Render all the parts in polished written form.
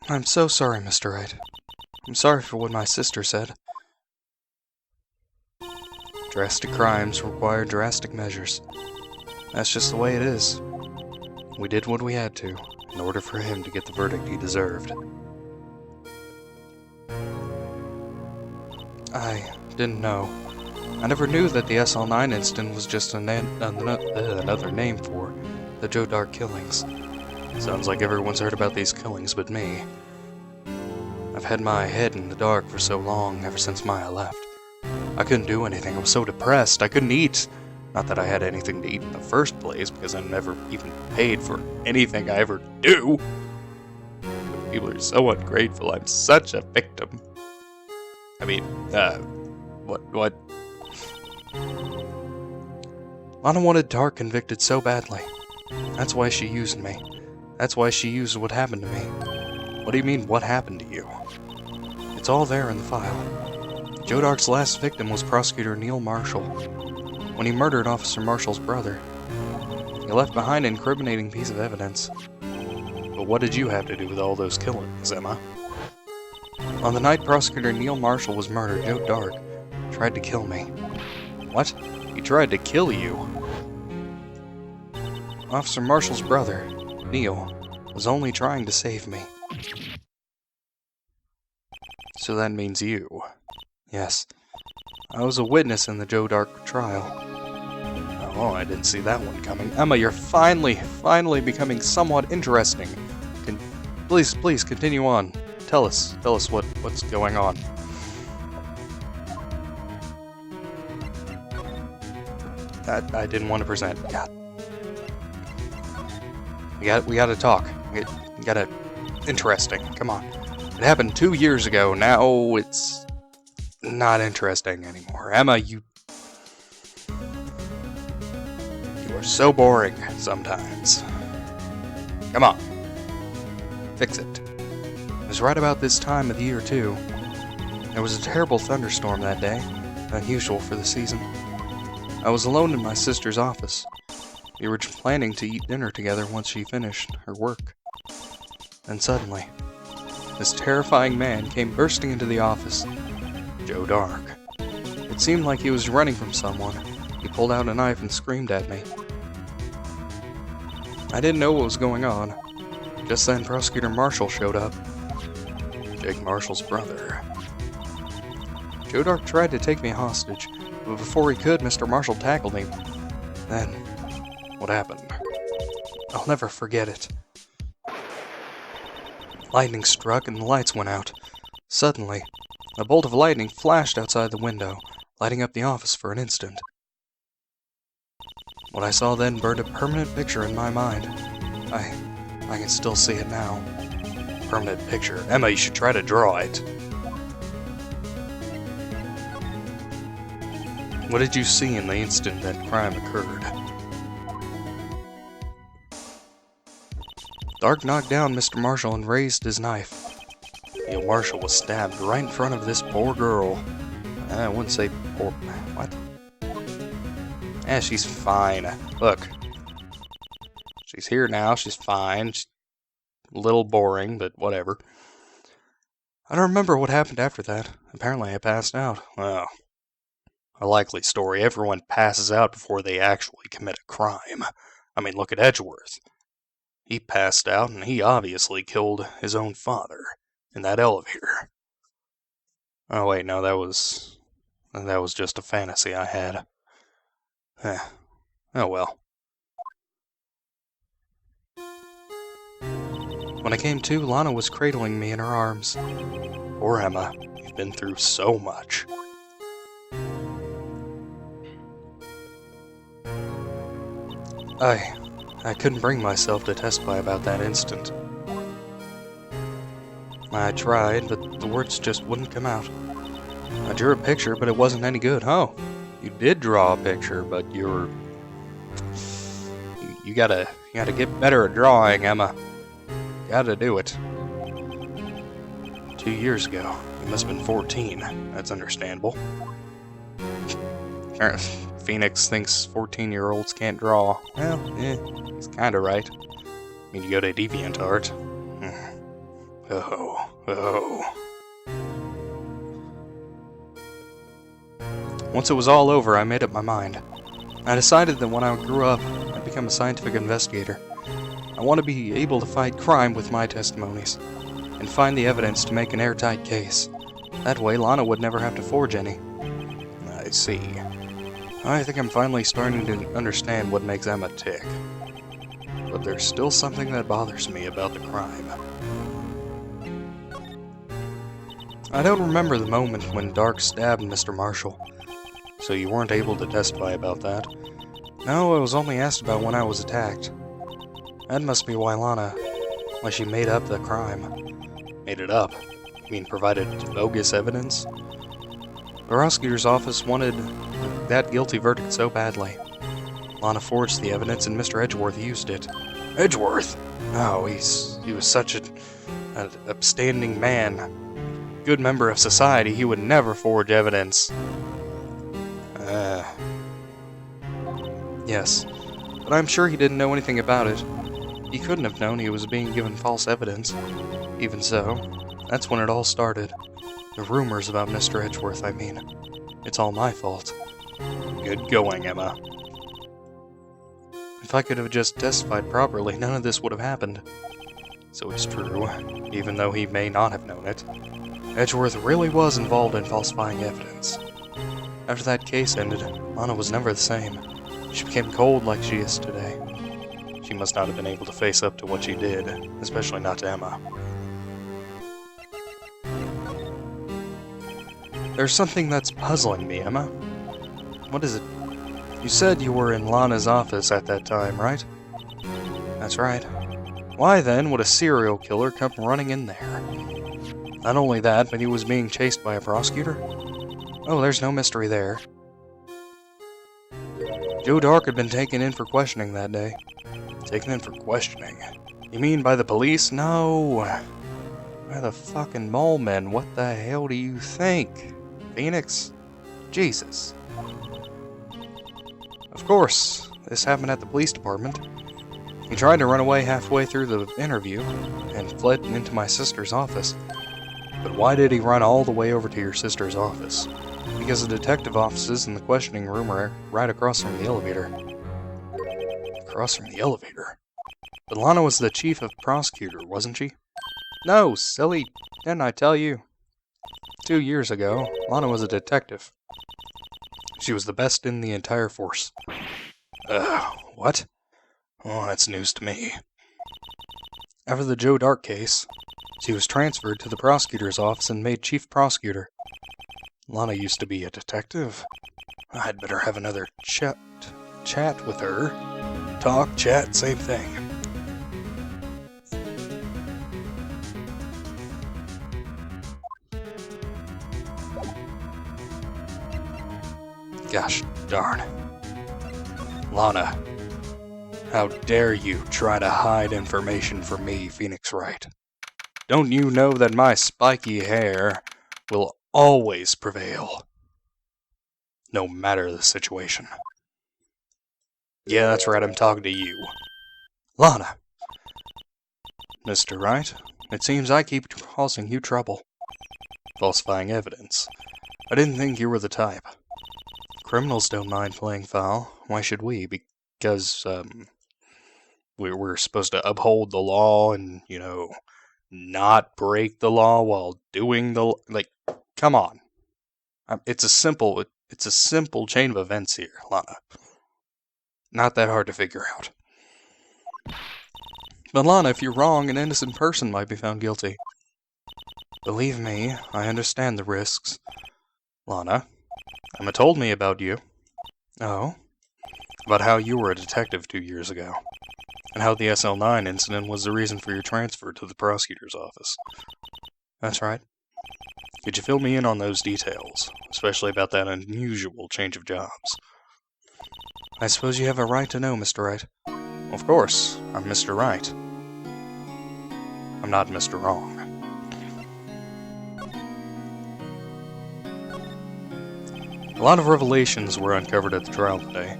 I'm so sorry, Mr. Wright. I'm sorry for what my sister said. Drastic crimes require drastic measures. That's just the way it is. We did what we had to, in order for him to get the verdict he deserved. I didn't know. I never knew that the SL9 incident was just another name for the Joe Dark killings. Sounds like everyone's heard about these killings but me. I've had my head in the dark for so long, ever since Maya left. I couldn't do anything, I was so depressed, I couldn't eat. Not that I had anything to eat in the first place, because I never even paid for anything I ever do. But people are so ungrateful, I'm such a victim. I mean, what? Lana wanted Dark convicted so badly. That's why she used me. That's why she used what happened to me. What do you mean, what happened to you? It's all there in the file. Joe Dark's last victim was Prosecutor Neil Marshall. When he murdered Officer Marshall's brother, he left behind an incriminating piece of evidence. But what did you have to do with all those killings, Emma? On the night Prosecutor Neil Marshall was murdered, Joe Dark tried to kill me. What? He tried to kill you? Officer Marshall's brother, Neil, was only trying to save me. So that means you. Yes. I was a witness in the Joe Dark trial. Oh, I didn't see that one coming. Emma, you're finally becoming somewhat interesting. Please continue on. Tell us what's going on. I didn't want to present. God. We gotta talk. We gotta... Interesting. Come on. It happened 2 years ago. Now it's not interesting anymore. Emma, you are so boring sometimes. Come on. Fix it. It was right about this time of the year, too. There was a terrible thunderstorm that day, unusual for the season. I was alone in my sister's office. We were planning to eat dinner together once she finished her work. Then suddenly, this terrifying man came bursting into the office. Joe Dark. It seemed like he was running from someone. He pulled out a knife and screamed at me. I didn't know what was going on. Just then, Prosecutor Marshall showed up. Jake Marshall's brother. Joe Dark tried to take me hostage, but before he could, Mr. Marshall tackled him. Then, what happened? I'll never forget it. Lightning struck and the lights went out. Suddenly, a bolt of lightning flashed outside the window, lighting up the office for an instant. What I saw then burned a permanent picture in my mind. I can still see it now. Permanent picture. Emma, you should try to draw it. What did you see in the instant that crime occurred? Dark knocked down Mr. Marshall and raised his knife. Neil Marshall was stabbed right in front of this poor girl. I wouldn't say poor... What? She's fine. Look. She's here now, she's fine. She's a little boring, but whatever. I don't remember what happened after that. Apparently I passed out. Well, a likely story. Everyone passes out before they actually commit a crime. I mean, look at Edgeworth. He passed out, and he obviously killed his own father in that elevator. Oh wait, no, that was just a fantasy I had. Oh well. When I came to, Lana was cradling me in her arms. Poor Emma, you've been through so much. I couldn't bring myself to testify about that instant. I tried, but the words just wouldn't come out. I drew a picture, but it wasn't any good. Oh, you did draw a picture, but you gotta get better at drawing, Emma. Gotta do it. 2 years ago. You must have been 14. That's understandable. Phoenix thinks 14-year-olds can't draw. Well, he's kinda right. I mean, you go to DeviantArt. Oh. Once it was all over, I made up my mind. I decided that when I grew up, I'd become a scientific investigator. I want to be able to fight crime with my testimonies, and find the evidence to make an airtight case. That way, Lana would never have to forge any. I see. I think I'm finally starting to understand what makes Emma tick. But there's still something that bothers me about the crime. I don't remember the moment when Dark stabbed Mr. Marshall, so you weren't able to testify about that. No, I was only asked about when I was attacked. That must be why she made up the crime. Made it up? You mean provided bogus evidence? The prosecutor's office wanted that guilty verdict so badly. Lana forged the evidence and Mr. Edgeworth used it. Edgeworth? Oh, he was such an upstanding man. Good member of society, he would never forge evidence. Yes, but I'm sure he didn't know anything about it. He couldn't have known he was being given false evidence. Even so, that's when it all started. The rumors about Mr. Edgeworth, I mean. It's all my fault. Good going, Emma. If I could have just testified properly, none of this would have happened. So it's true, even though he may not have known it. Edgeworth really was involved in falsifying evidence. After that case ended, Lana was never the same. She became cold like she is today. She must not have been able to face up to what she did, especially not to Emma. There's something that's puzzling me, Emma. What is it? You said you were in Lana's office at that time, right? That's right. Why then would a serial killer come running in there? Not only that, but he was being chased by a prosecutor? Oh, there's no mystery there. Joe Dark had been taken in for questioning that day. Taken in for questioning? You mean by the police? No. By the fucking mole men. What the hell do you think? Phoenix? Jesus. Of course, this happened at the police department. He tried to run away halfway through the interview and fled into my sister's office. But why did he run all the way over to your sister's office? Because the detective offices in the questioning room are right across from the elevator. Across from the elevator? But Lana was the chief of prosecutor, wasn't she? No, silly. Didn't I tell you? 2 years ago, Lana was a detective. She was the best in the entire force. What? Oh, that's news to me. After the Joe Dark case, she was transferred to the prosecutor's office and made chief prosecutor. Lana used to be a detective. I'd better have another chat with her. Talk, chat, same thing. Gosh darn. Lana, how dare you try to hide information from me, Phoenix Wright? Don't you know that my spiky hair will always prevail, no matter the situation? Yeah, that's right, I'm talking to you. Lana! Mr. Wright, it seems I keep causing you trouble. Falsifying evidence. I didn't think you were the type. Criminals don't mind playing foul. Why should we? Because, we're supposed to uphold the law and, not break the law while doing the... come on. It's a simple chain of events here, Lana. Not that hard to figure out. But Lana, if you're wrong, an innocent person might be found guilty. Believe me, I understand the risks. Lana, Emma told me about you. Oh? About how you were a detective 2 years ago. And how the SL9 incident was the reason for your transfer to the prosecutor's office. That's right. Could you fill me in on those details, especially about that unusual change of jobs? I suppose you have a right to know, Mr. Wright. Of course, I'm Mr. Right. I'm not Mr. Wrong. A lot of revelations were uncovered at the trial today,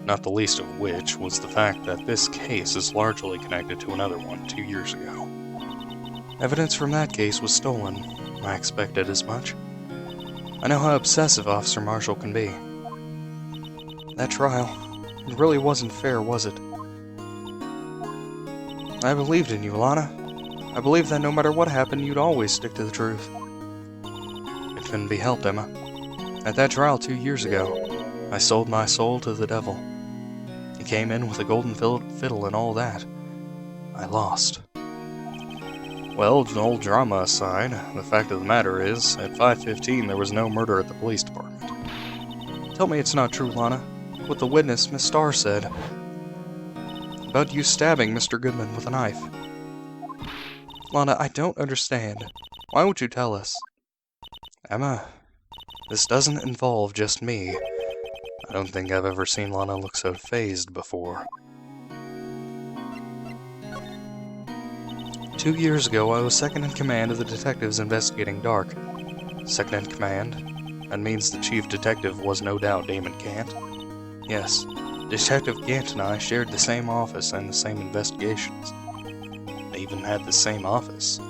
not the least of which was the fact that this case is largely connected to another one 2 years ago. Evidence from that case was stolen. I expected as much. I know how obsessive Officer Marshall can be. That trial, it really wasn't fair, was it? I believed in you, Lana. I believed that no matter what happened, you'd always stick to the truth. It couldn't be helped, Emma. At that trial 2 years ago, I sold my soul to the devil. He came in with a golden fiddle and all that. I lost. Well, old drama aside, the fact of the matter is, at 5:15 there was no murder at the police department. Tell me it's not true, Lana. What the witness, Miss Starr, said about you stabbing Mr. Goodman with a knife. Lana, I don't understand. Why won't you tell us? Emma, this doesn't involve just me. I don't think I've ever seen Lana look so fazed before. 2 years ago, I was second in command of the detectives investigating Dark. Second in command? That means the chief detective was no doubt Damon Gant. Yes, Detective Gant and I shared the same office and the same investigations. They even had the same office.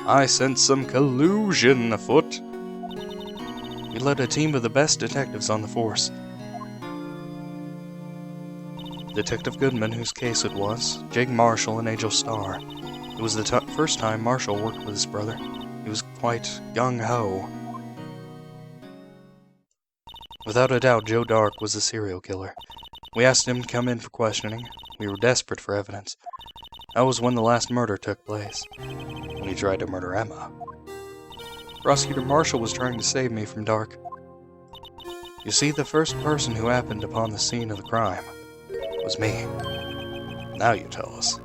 I sensed some collusion afoot. We led a team of the best detectives on the force. Detective Goodman, whose case it was, Jake Marshall, and Angel Starr. It was the first time Marshall worked with his brother. He was quite gung-ho. Without a doubt, Joe Dark was the serial killer. We asked him to come in for questioning. We were desperate for evidence. That was when the last murder took place, when he tried to murder Emma. Prosecutor Marshall was trying to save me from Dark. You see, the first person who happened upon the scene of the crime was me. Now you tell us.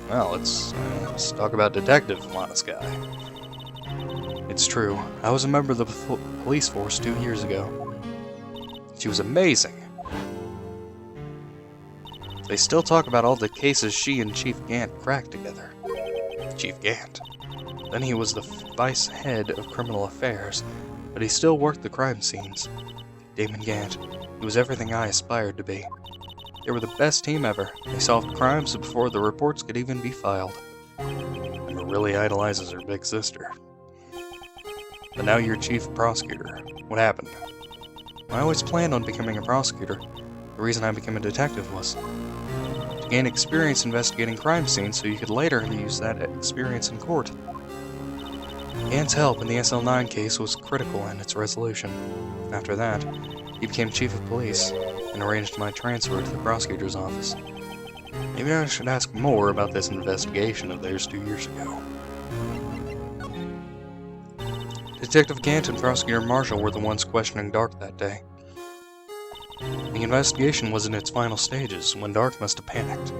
Well, let's talk about Detective Lana's guy. It's true. I was a member of the police force 2 years ago. She was amazing. They still talk about all the cases she and Chief Gant cracked together. Chief Gant. Then he was the vice head of criminal affairs, but he still worked the crime scenes. Damon Gant. He was everything I aspired to be. They were the best team ever. They solved crimes before the reports could even be filed. Emma really idolizes her big sister. But now you're chief prosecutor. What happened? I always planned on becoming a prosecutor. The reason I became a detective was to gain experience investigating crime scenes so you could later use that experience in court. Gant's help in the SL9 case was critical in its resolution. After that, he became chief of police and arranged my transfer to the prosecutor's office. Maybe I should ask more about this investigation of theirs 2 years ago. Detective Gant and Prosecutor Marshall were the ones questioning Dark that day. The investigation was in its final stages when Dark must have panicked.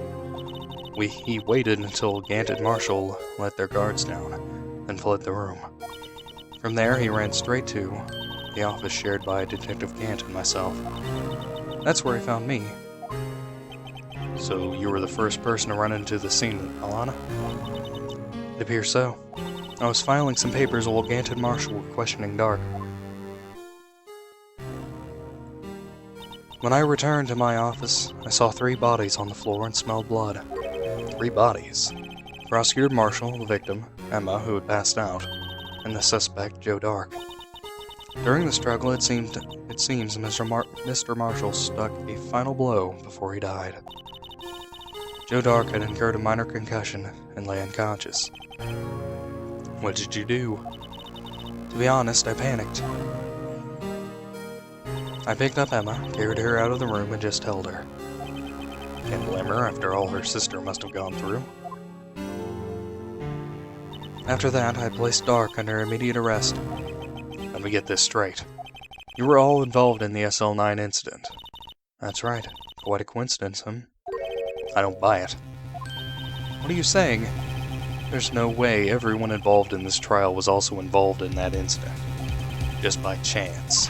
He waited until Gant and Marshall let their guards down, then fled the room. From there, he ran straight to the office shared by Detective Gant and myself. That's where he found me. So you were the first person to run into the scene, Alana? It appears so. I was filing some papers while Gant and Marshall were questioning Dark. When I returned to my office, I saw 3 bodies on the floor and smelled blood. 3 bodies. Prosecutor Marshall, the victim, Emma, who had passed out, and the suspect, Joe Dark. During the struggle, it seems Mr. Marshall struck a final blow before he died. Joe Dark had incurred a minor concussion and lay unconscious. What did you do? To be honest, I panicked. I picked up Emma, carried her out of the room, and just held her. Can't blame her after all her sister must have gone through. After that, I placed Dark under immediate arrest. Let me get this straight. You were all involved in the SL9 incident. That's right. Quite a coincidence, huh? I don't buy it. What are you saying? There's no way everyone involved in this trial was also involved in that incident. Just by chance.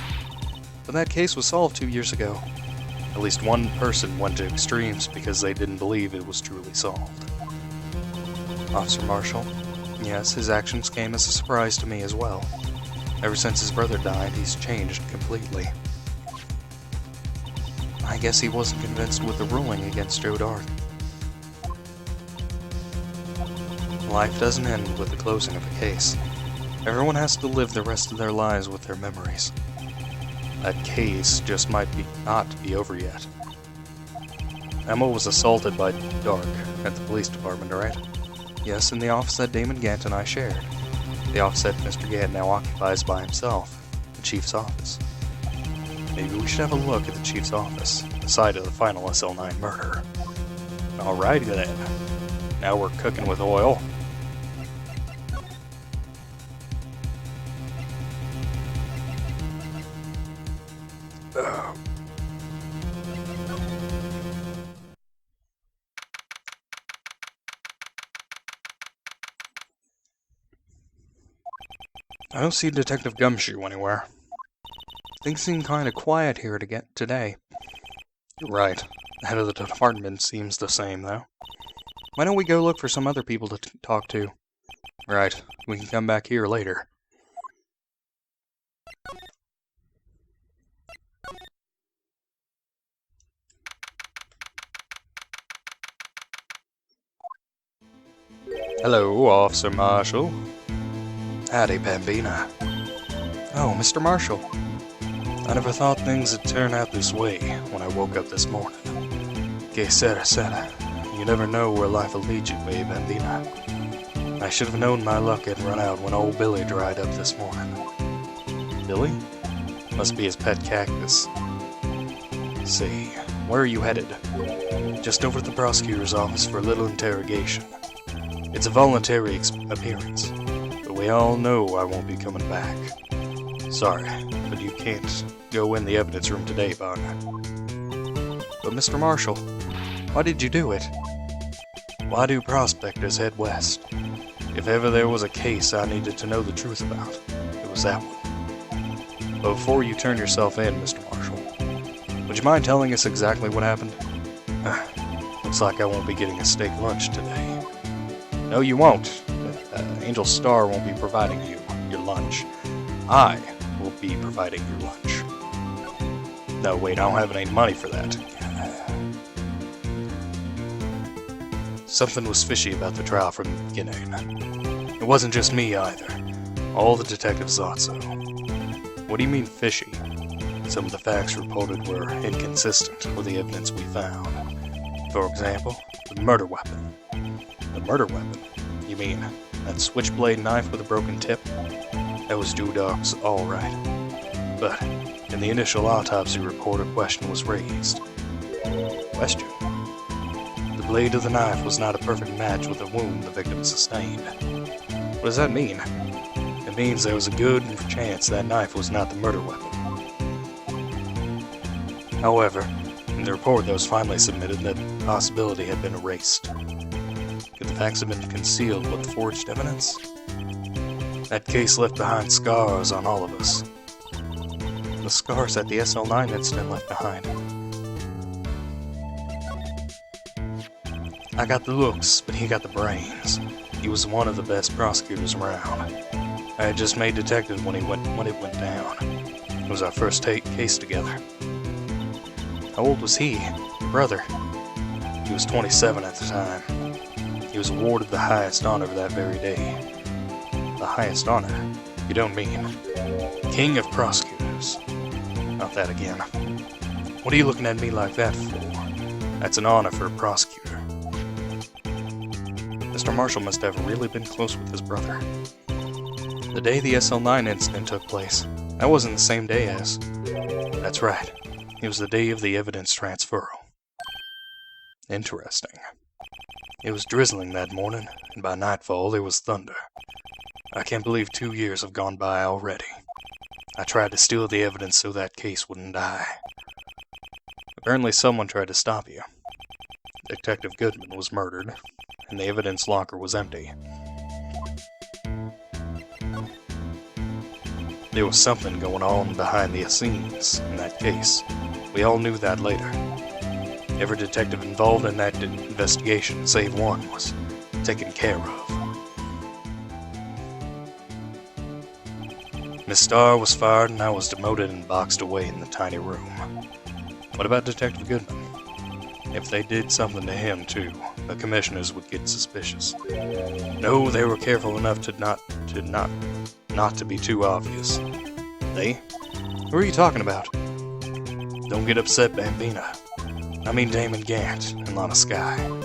But that case was solved 2 years ago. At least one person went to extremes because they didn't believe it was truly solved. Officer Marshall. Yes, his actions came as a surprise to me as well. Ever since his brother died, he's changed completely. I guess he wasn't convinced with the ruling against Joe Dark. Life doesn't end with the closing of a case. Everyone has to live the rest of their lives with their memories. That case just might not be over yet. Emma was assaulted by Dark at the police department, right? Yes, in the office that Damon Gant and I shared. The office that Mr. Gant now occupies by himself, the chief's office. Maybe we should have a look at the chief's office, the site of the final SL9 murder. Alrighty then. Now we're cooking with oil. I don't see Detective Gumshoe anywhere. Things seem kinda quiet here today. You're right. The head of the department seems the same, though. Why don't we go look for some other people to talk to? Right. We can come back here later. Hello, Officer Marshall. Howdy, Bambina. Oh, Mr. Marshall. I never thought things would turn out this way when I woke up this morning. Que sera, sera. You never know where life will lead you, eh, Bambina? I should have known my luck had run out when old Billy dried up this morning. Billy? Must be his pet cactus. See, where are you headed? Just over to the prosecutor's office for a little interrogation. It's a voluntary appearance, but we all know I won't be coming back. Sorry, but you can't go in the evidence room today, partner. But Mr. Marshall, why did you do it? Why do prospectors head west? If ever there was a case I needed to know the truth about, it was that one. But before you turn yourself in, Mr. Marshall, would you mind telling us exactly what happened? Looks like I won't be getting a steak lunch today. No, you won't. Angel Star won't be providing you your lunch. I will be providing your lunch. No, wait, I don't have any money for that. Something was fishy about the trial from the beginning. It wasn't just me either. All the detectives thought so. What do you mean fishy? Some of the facts reported were inconsistent with the evidence we found. For example, the murder weapon. The murder weapon? You mean that switchblade knife with a broken tip? That was Joe Dark's all right. But in the initial autopsy report, a question was raised. Question? The blade of the knife was not a perfect match with the wound the victim sustained. What does that mean? It means there was a good chance that knife was not the murder weapon. However, in the report that was finally submitted, that possibility had been erased. Could the facts have been concealed with forged evidence? That case left behind scars on all of us. The scars that the SL9 incident left behind. I got the looks, but he got the brains. He was one of the best prosecutors around. I had just made detective when it went down. It was our first case together. How old was he? Your brother? He was 27 at the time. He was awarded the highest honor that very day. The highest honor? You don't mean King of Prosecutors? Not that again. What are you looking at me like that for? That's an honor for a prosecutor. Mr. Marshall must have really been close with his brother. The day the SL9 incident took place, that wasn't the same day as... That's right. It was the day of the evidence transferal. Interesting. It was drizzling that morning, and by nightfall there was thunder. I can't believe 2 years have gone by already. I tried to steal the evidence so that case wouldn't die. Apparently someone tried to stop you. Detective Goodman was murdered, and the evidence locker was empty. There was something going on behind the scenes in that case. We all knew that later. Every detective involved in that investigation, save one, was taken care of. Miss Starr was fired and I was demoted and boxed away in the tiny room. What about Detective Goodman? If they did something to him, too, the commissioners would get suspicious. No, they were careful enough to not to be too obvious. They? Who are you talking about? Don't get upset, Bambina. I mean Damon Gant and Lana Skye.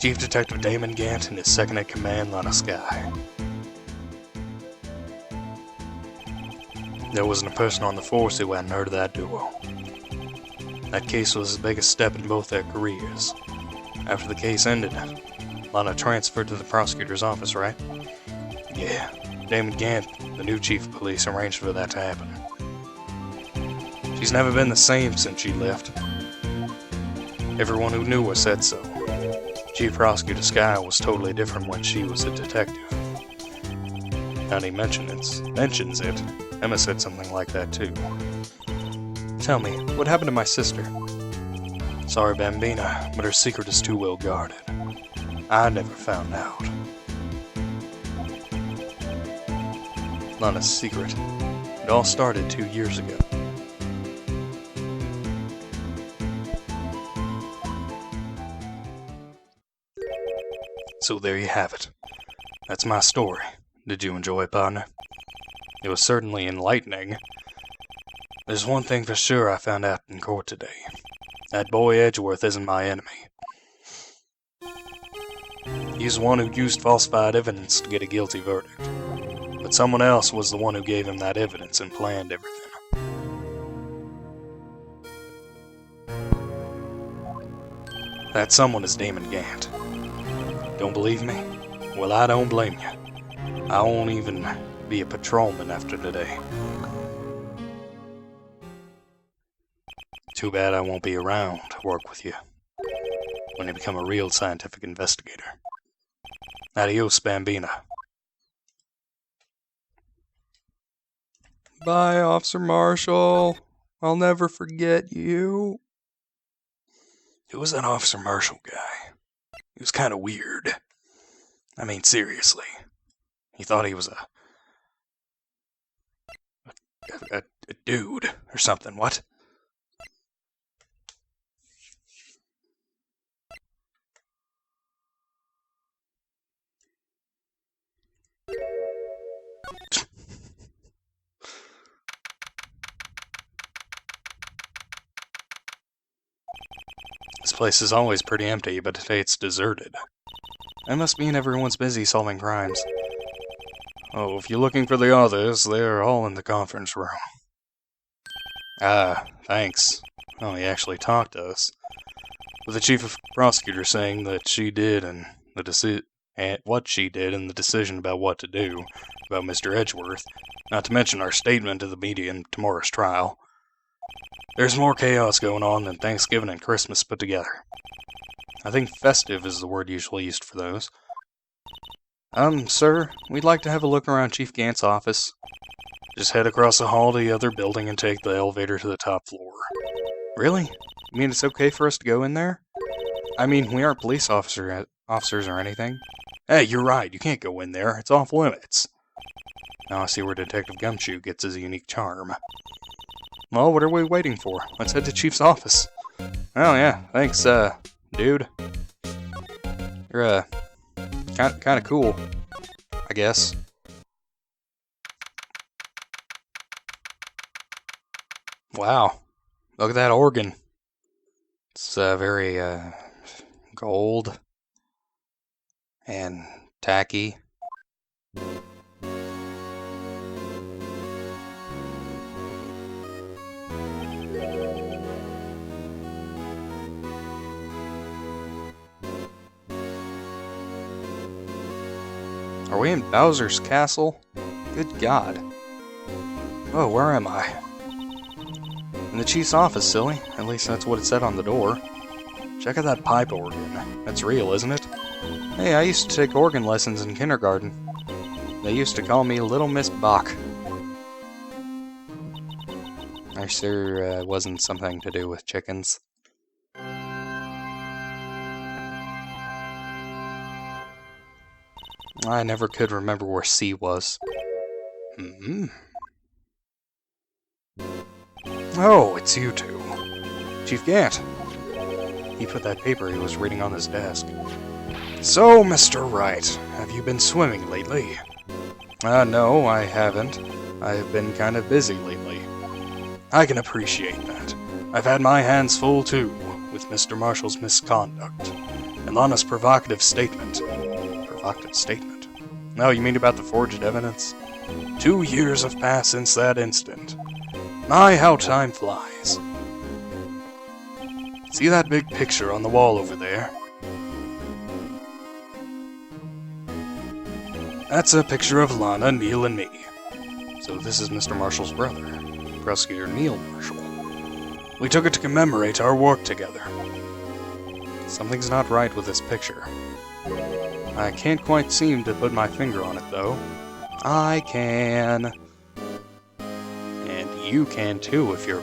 Chief Detective Damon Gant and his second-in-command, Lana Skye. There wasn't a person on the force who hadn't heard of that duo. That case was the biggest step in both their careers. After the case ended, Lana transferred to the prosecutor's office, right? Yeah, Damon Gant, the new chief of police, arranged for that to happen. She's never been the same since she left. Everyone who knew her said so. Chief Prosecutor Skye was totally different when she was a detective. Now he mentions it, Emma said something like that too. Tell me, what happened to my sister? Sorry, Bambina, but her secret is too well guarded. I never found out. Lana's secret. It all started 2 years ago. So there you have it. That's my story. Did you enjoy it, partner? It was certainly enlightening. There's one thing for sure I found out in court today. That boy Edgeworth isn't my enemy. He's the one who used falsified evidence to get a guilty verdict. But someone else was the one who gave him that evidence and planned everything. That someone is Damon Gant. Don't believe me? Well, I don't blame you. I won't even be a patrolman after today. Too bad I won't be around to work with you when you become a real scientific investigator. Adios, Bambina. Bye, Officer Marshall. I'll never forget you. Who was that Officer Marshall guy? He was kind of weird. I mean, seriously. He thought he was a dude or something, what? This place is always pretty empty, but today it's deserted. That must mean everyone's busy solving crimes. Oh, if you're looking for the others, they're all in the conference room. Ah, thanks. Oh, he actually talked to us. With the chief of prosecutor saying that she did and what she did and the decision about what to do about Mr. Edgeworth, not to mention our statement to the media in tomorrow's trial. There's more chaos going on than Thanksgiving and Christmas put together. I think festive is the word usually used for those. Sir, we'd like to have a look around Chief Gant's office. Just head across the hall to the other building and take the elevator to the top floor. Really? You mean it's okay for us to go in there? I mean, we aren't police officers or anything. Hey, you're right, you can't go in there. It's off limits. Now I see where Detective Gumshoe gets his unique charm. Well, what are we waiting for? Let's head to Chief's office. Oh yeah, thanks, dude. You're, kinda cool, I guess. Wow, look at that organ. It's, very, gold and tacky. Are we in Bowser's castle? Good God. Oh, where am I? In the chief's office, silly. At least that's what it said on the door. Check out that pipe organ. That's real, isn't it? Hey, I used to take organ lessons in kindergarten. They used to call me Little Miss Bach. I sure it wasn't something to do with chickens. I never could remember where C was. Oh, it's you two. Chief Gant. He put that paper he was reading on his desk. So, Mr. Wright, have you been swimming lately? No, I haven't. I've been kind of busy lately. I can appreciate that. I've had my hands full, too, with Mr. Marshall's misconduct. An honest provocative statement. Provocative statement? No, you mean about the forged evidence? 2 years have passed since that incident. My, how time flies. See that big picture on the wall over there? That's a picture of Lana, Neil, and me. So this is Mr. Marshall's brother, Prosecutor Neil Marshall. We took it to commemorate our work together. Something's not right with this picture. I can't quite seem to put my finger on it, though. I can. And you can too if you're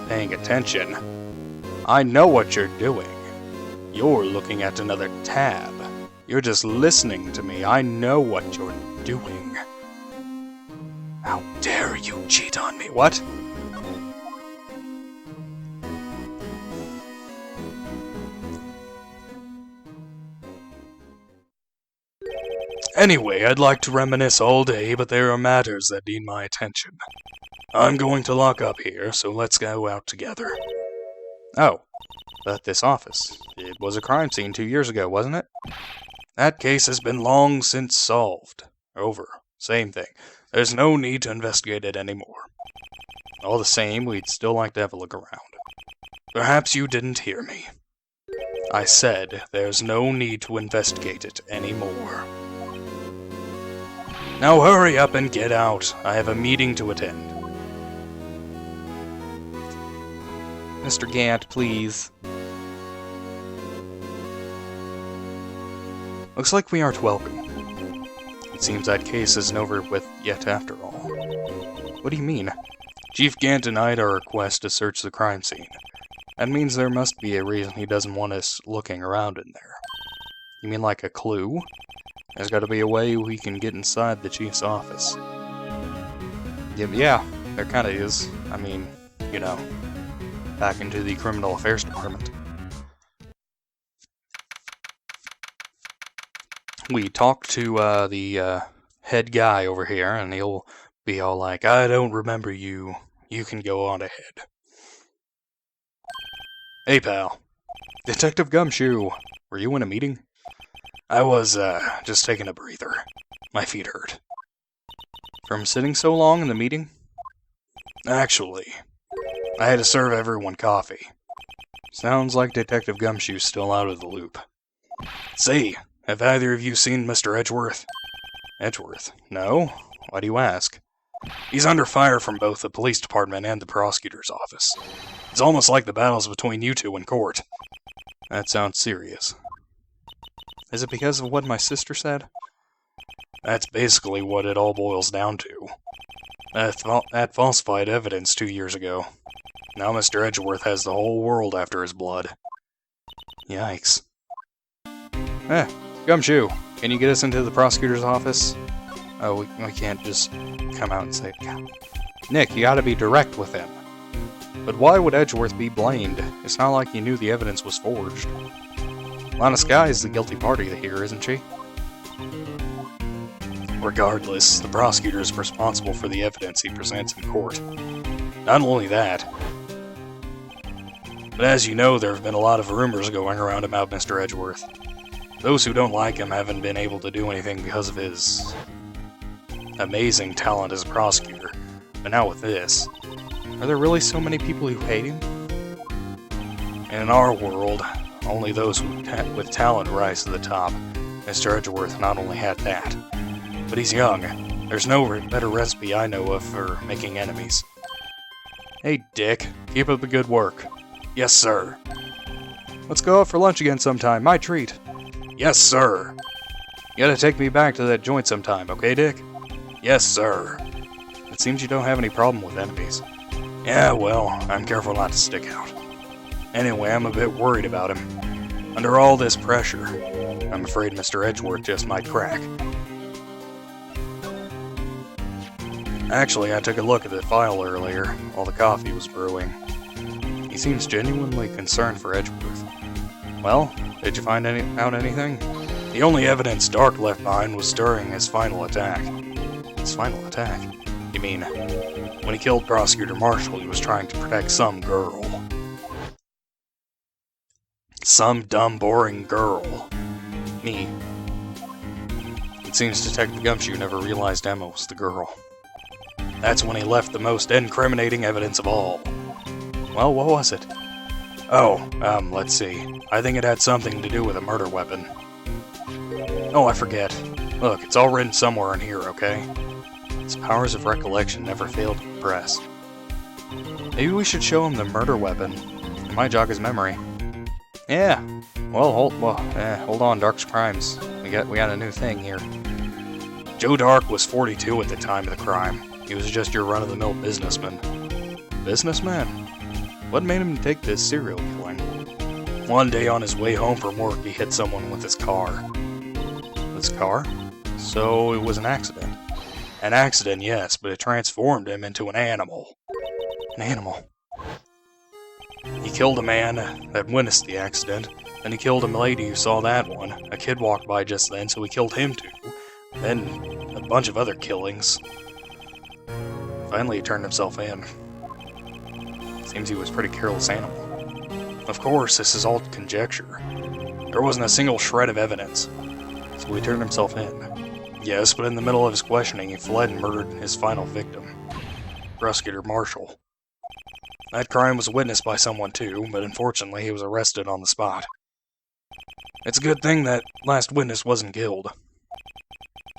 paying attention. I know what you're doing. You're looking at another tab. You're just listening to me. I know what you're doing. How dare you cheat on me? What? Anyway, I'd like to reminisce all day, but there are matters that need my attention. I'm going to lock up here, so let's go out together. Oh, but this office. It was a crime scene 2 years ago, wasn't it? That case has been long since solved. Over. Same thing. There's no need to investigate it anymore. All the same, we'd still like to have a look around. Perhaps you didn't hear me. I said there's no need to investigate it anymore. Now hurry up and get out. I have a meeting to attend. Mr. Gant, please. Looks like we aren't welcome. It seems that case isn't over with yet after all. What do you mean? Chief Gant denied our request to search the crime scene. That means there must be a reason he doesn't want us looking around in there. You mean like a clue? There's got to be a way we can get inside the chief's office. Yeah, there kind of is. I mean, you know, back into the criminal affairs department. We talked to the head guy over here, and he'll be all like, I don't remember you. You can go on ahead. Hey, pal. Detective Gumshoe. Were you in a meeting? I was, just taking a breather. My feet hurt. From sitting so long in the meeting? Actually, I had to serve everyone coffee. Sounds like Detective Gumshoe's still out of the loop. Say, have either of you seen Mr. Edgeworth? Edgeworth? No? Why do you ask? He's under fire from both the police department and the prosecutor's office. It's almost like the battles between you two in court. That sounds serious. Is it because of what my sister said? That's basically what it all boils down to. That falsified evidence 2 years ago. Now Mr. Edgeworth has the whole world after his blood. Yikes. Gumshoe, can you get us into the prosecutor's office? Oh, we can't just come out and say, Nick, you gotta be direct with him. But why would Edgeworth be blamed? It's not like he knew the evidence was forged. Lana Skye is the guilty party here, isn't she? Regardless, the prosecutor is responsible for the evidence he presents in court. Not only that, but as you know, there have been a lot of rumors going around about Mr. Edgeworth. Those who don't like him haven't been able to do anything because of his amazing talent as a prosecutor. But now with this, are there really so many people who hate him? And in our world, only those with talent rise to the top. Mr. Edgeworth not only had that, but he's young. There's no better recipe I know of for making enemies. Hey, Dick, keep up the good work. Yes, sir. Let's go out for lunch again sometime, my treat. Yes, sir. You gotta take me back to that joint sometime, okay, Dick? Yes, sir. It seems you don't have any problem with enemies. Yeah, well, I'm careful not to stick out. Anyway, I'm a bit worried about him. Under all this pressure, I'm afraid Mr. Edgeworth just might crack. Actually, I took a look at the file earlier, while the coffee was brewing. He seems genuinely concerned for Edgeworth. Well, did you find out anything? The only evidence Dark left behind was during his final attack. His final attack? You mean, when he killed Prosecutor Marshall, he was trying to protect some girl. Some dumb, boring girl. Me. It seems Detective Gumshoe never realized Emma was the girl. That's when he left the most incriminating evidence of all. Well, what was it? Oh, let's see. I think it had something to do with a murder weapon. Oh, I forget. Look, it's all written somewhere in here, okay? His powers of recollection never failed to impress. Maybe we should show him the murder weapon. It might jog his memory. Yeah. Well, hold on, Dark's crimes. We got a new thing here. Joe Dark was 42 at the time of the crime. He was just your run-of-the-mill businessman. Businessman? What made him take this serial killing? One day on his way home from work, he hit someone with his car. His car? So it was an accident. An accident, yes, but it transformed him into an animal. An animal. He killed a man that witnessed the accident, and he killed a lady who saw that one. A kid walked by just then, so he killed him too. Then, a bunch of other killings. Finally, he turned himself in. Seems he was a pretty careless animal. Of course, this is all conjecture. There wasn't a single shred of evidence. So he turned himself in. Yes, but in the middle of his questioning, he fled and murdered his final victim, Prosecutor Marshall. That crime was witnessed by someone too, but unfortunately he was arrested on the spot. It's a good thing that last witness wasn't killed.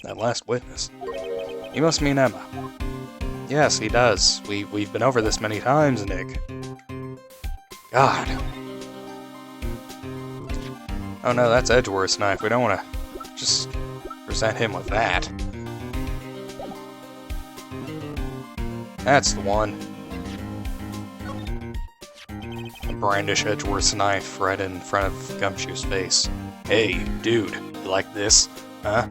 That last witness? He must mean Emma. Yes, he does. We've been over this many times, Nick. God. Oh no, that's Edgeworth's knife. We don't want to just present him with that. That's the one. Brandish Edgeworth's knife right in front of Gumshoe's face. Hey, dude, you like this? Huh?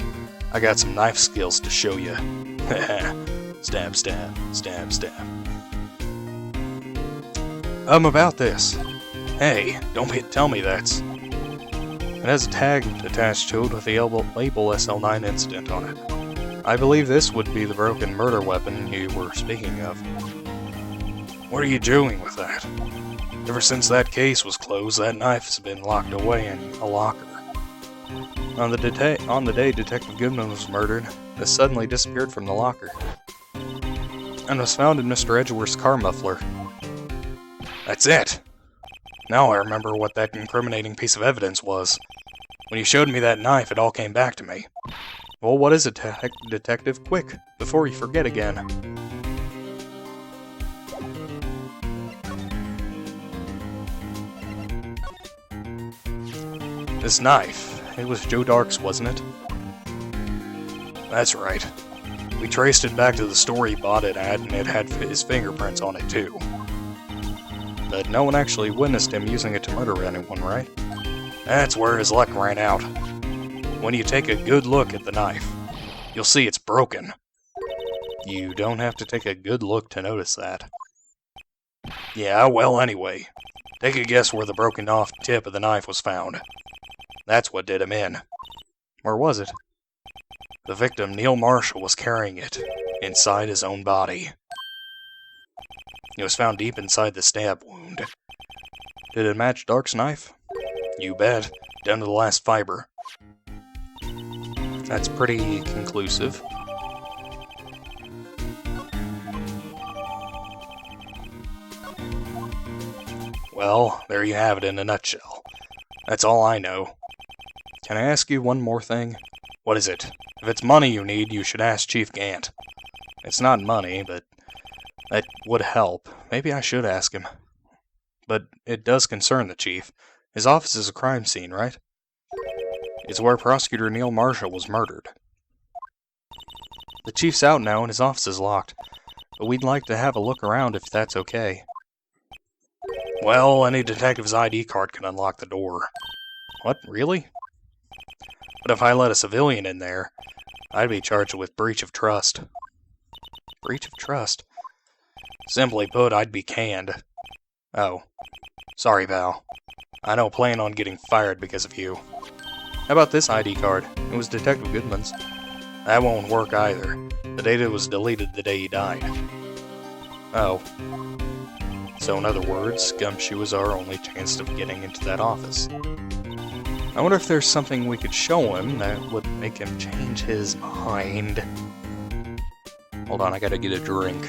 I got some knife skills to show you. Stab, stab, stab, stab. About this. Hey, don't tell me that's... It has a tag attached to it with the label SL9 incident on it. I believe this would be the broken murder weapon you were speaking of. What are you doing with that? Ever since that case was closed, that knife has been locked away in a locker. On the day Detective Goodman was murdered, this suddenly disappeared from the locker. And was found in Mr. Edgeworth's car muffler. That's it! Now I remember what that incriminating piece of evidence was. When you showed me that knife, it all came back to me. Well, what is it, Detective? Quick, before you forget again. This knife, it was Joe Dark's, wasn't it? That's right. We traced it back to the store he bought it at, and it had his fingerprints on it too. But no one actually witnessed him using it to murder anyone, right? That's where his luck ran out. When you take a good look at the knife, you'll see it's broken. You don't have to take a good look to notice that. Yeah, well anyway, take a guess where the broken off tip of the knife was found. That's what did him in. Where was it? The victim, Neil Marshall, was carrying it inside his own body. It was found deep inside the stab wound. Did it match Dark's knife? You bet, down to the last fiber. That's pretty conclusive. Well, there you have it in a nutshell. That's all I know. Can I ask you one more thing? What is it? If it's money you need, you should ask Chief Gant. It's not money, but that would help. Maybe I should ask him. But it does concern the Chief. His office is a crime scene, right? It's where Prosecutor Neil Marshall was murdered. The Chief's out now and his office is locked, but we'd like to have a look around if that's okay. Well, any detective's ID card can unlock the door. What, really? But if I let a civilian in there, I'd be charged with breach of trust. Breach of trust. Simply put, I'd be canned. Oh. Sorry, Val. I don't plan on getting fired because of you. How about this ID card? It was Detective Goodman's. That won't work either. The data was deleted the day he died. Oh. So in other words, Gumshoe is our only chance of getting into that office. I wonder if there's something we could show him that would make him change his mind. Hold on, I gotta get a drink.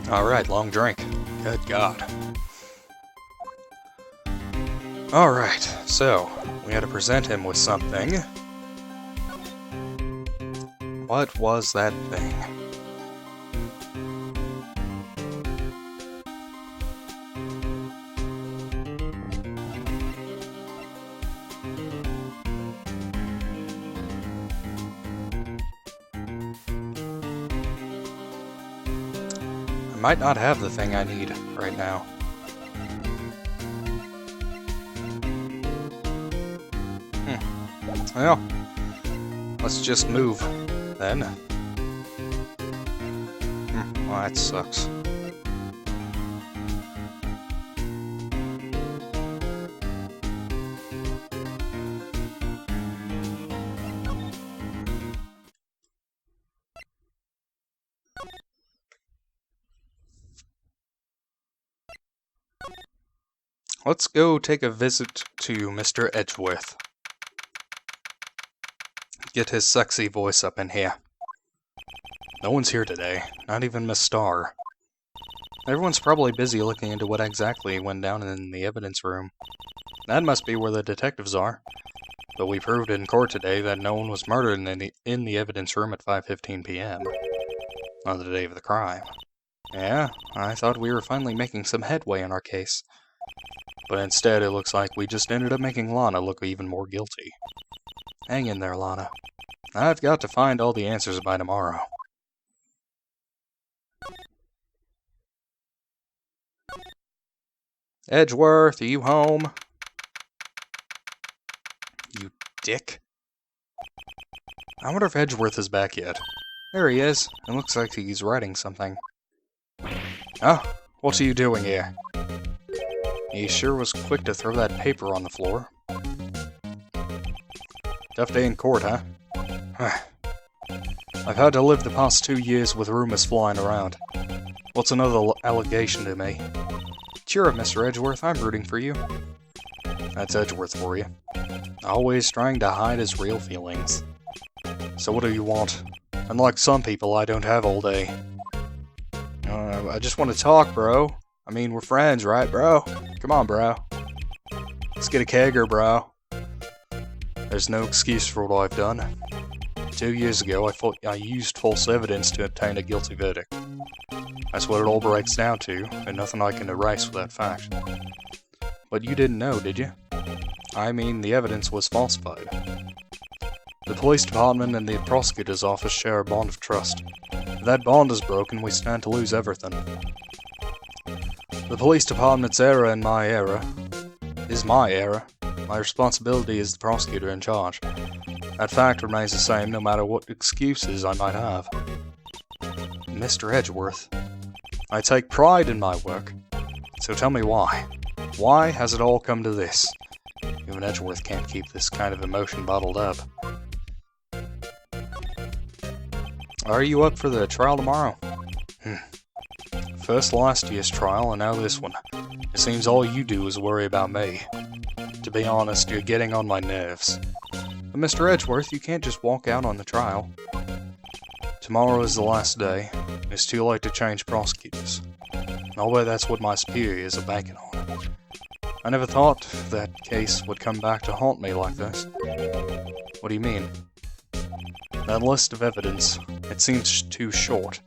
Alright, long drink. Good God. Alright, so, we had to present him with something. What was that thing? I might not have the thing I need right now. Well, let's just move, then. Well, that sucks. Let's go take a visit to Mr. Edgeworth. Get his sexy voice up in here. No one's here today, not even Miss Starr. Everyone's probably busy looking into what exactly went down in the evidence room. That must be where the detectives are. But we proved in court today that no one was murdered in the evidence room at 5:15 p.m. on the day of the crime. Yeah, I thought we were finally making some headway in our case. But instead, it looks like we just ended up making Lana look even more guilty. Hang in there, Lana. I've got to find all the answers by tomorrow. Edgeworth, are you home? You dick. I wonder if Edgeworth is back yet. There he is. It looks like he's writing something. Oh, what are you doing here? He sure was quick to throw that paper on the floor. Tough day in court, huh? I've had to live the past 2 years with rumors flying around. What's another allegation to me? Cheer up, Mr. Edgeworth, I'm rooting for you. That's Edgeworth for you. Always trying to hide his real feelings. So what do you want? Unlike some people, I don't have all day. I just want to talk, bro. I mean, we're friends, right, bro? Come on, bro. Let's get a kegger, bro. There's no excuse for what I've done. 2 years ago, I used false evidence to obtain a guilty verdict. That's what it all breaks down to, and nothing I can erase with that fact. But you didn't know, did you? I mean, the evidence was falsified. The police department and the prosecutor's office share a bond of trust. If that bond is broken, we stand to lose everything. The police department's error and my error is my error. My responsibility is the prosecutor in charge. That fact remains the same no matter what excuses I might have. Mr. Edgeworth, I take pride in my work, so tell me why. Why has it all come to this? Even Edgeworth can't keep this kind of emotion bottled up. Are you up for the trial tomorrow? First last year's trial, and now this one. It seems all you do is worry about me. To be honest, you're getting on my nerves. But Mr. Edgeworth, you can't just walk out on the trial. Tomorrow is the last day. It's too late to change prosecutors. I'll bet that's what my superiors are banking on. I never thought that case would come back to haunt me like this. What do you mean? That list of evidence, it seems too short.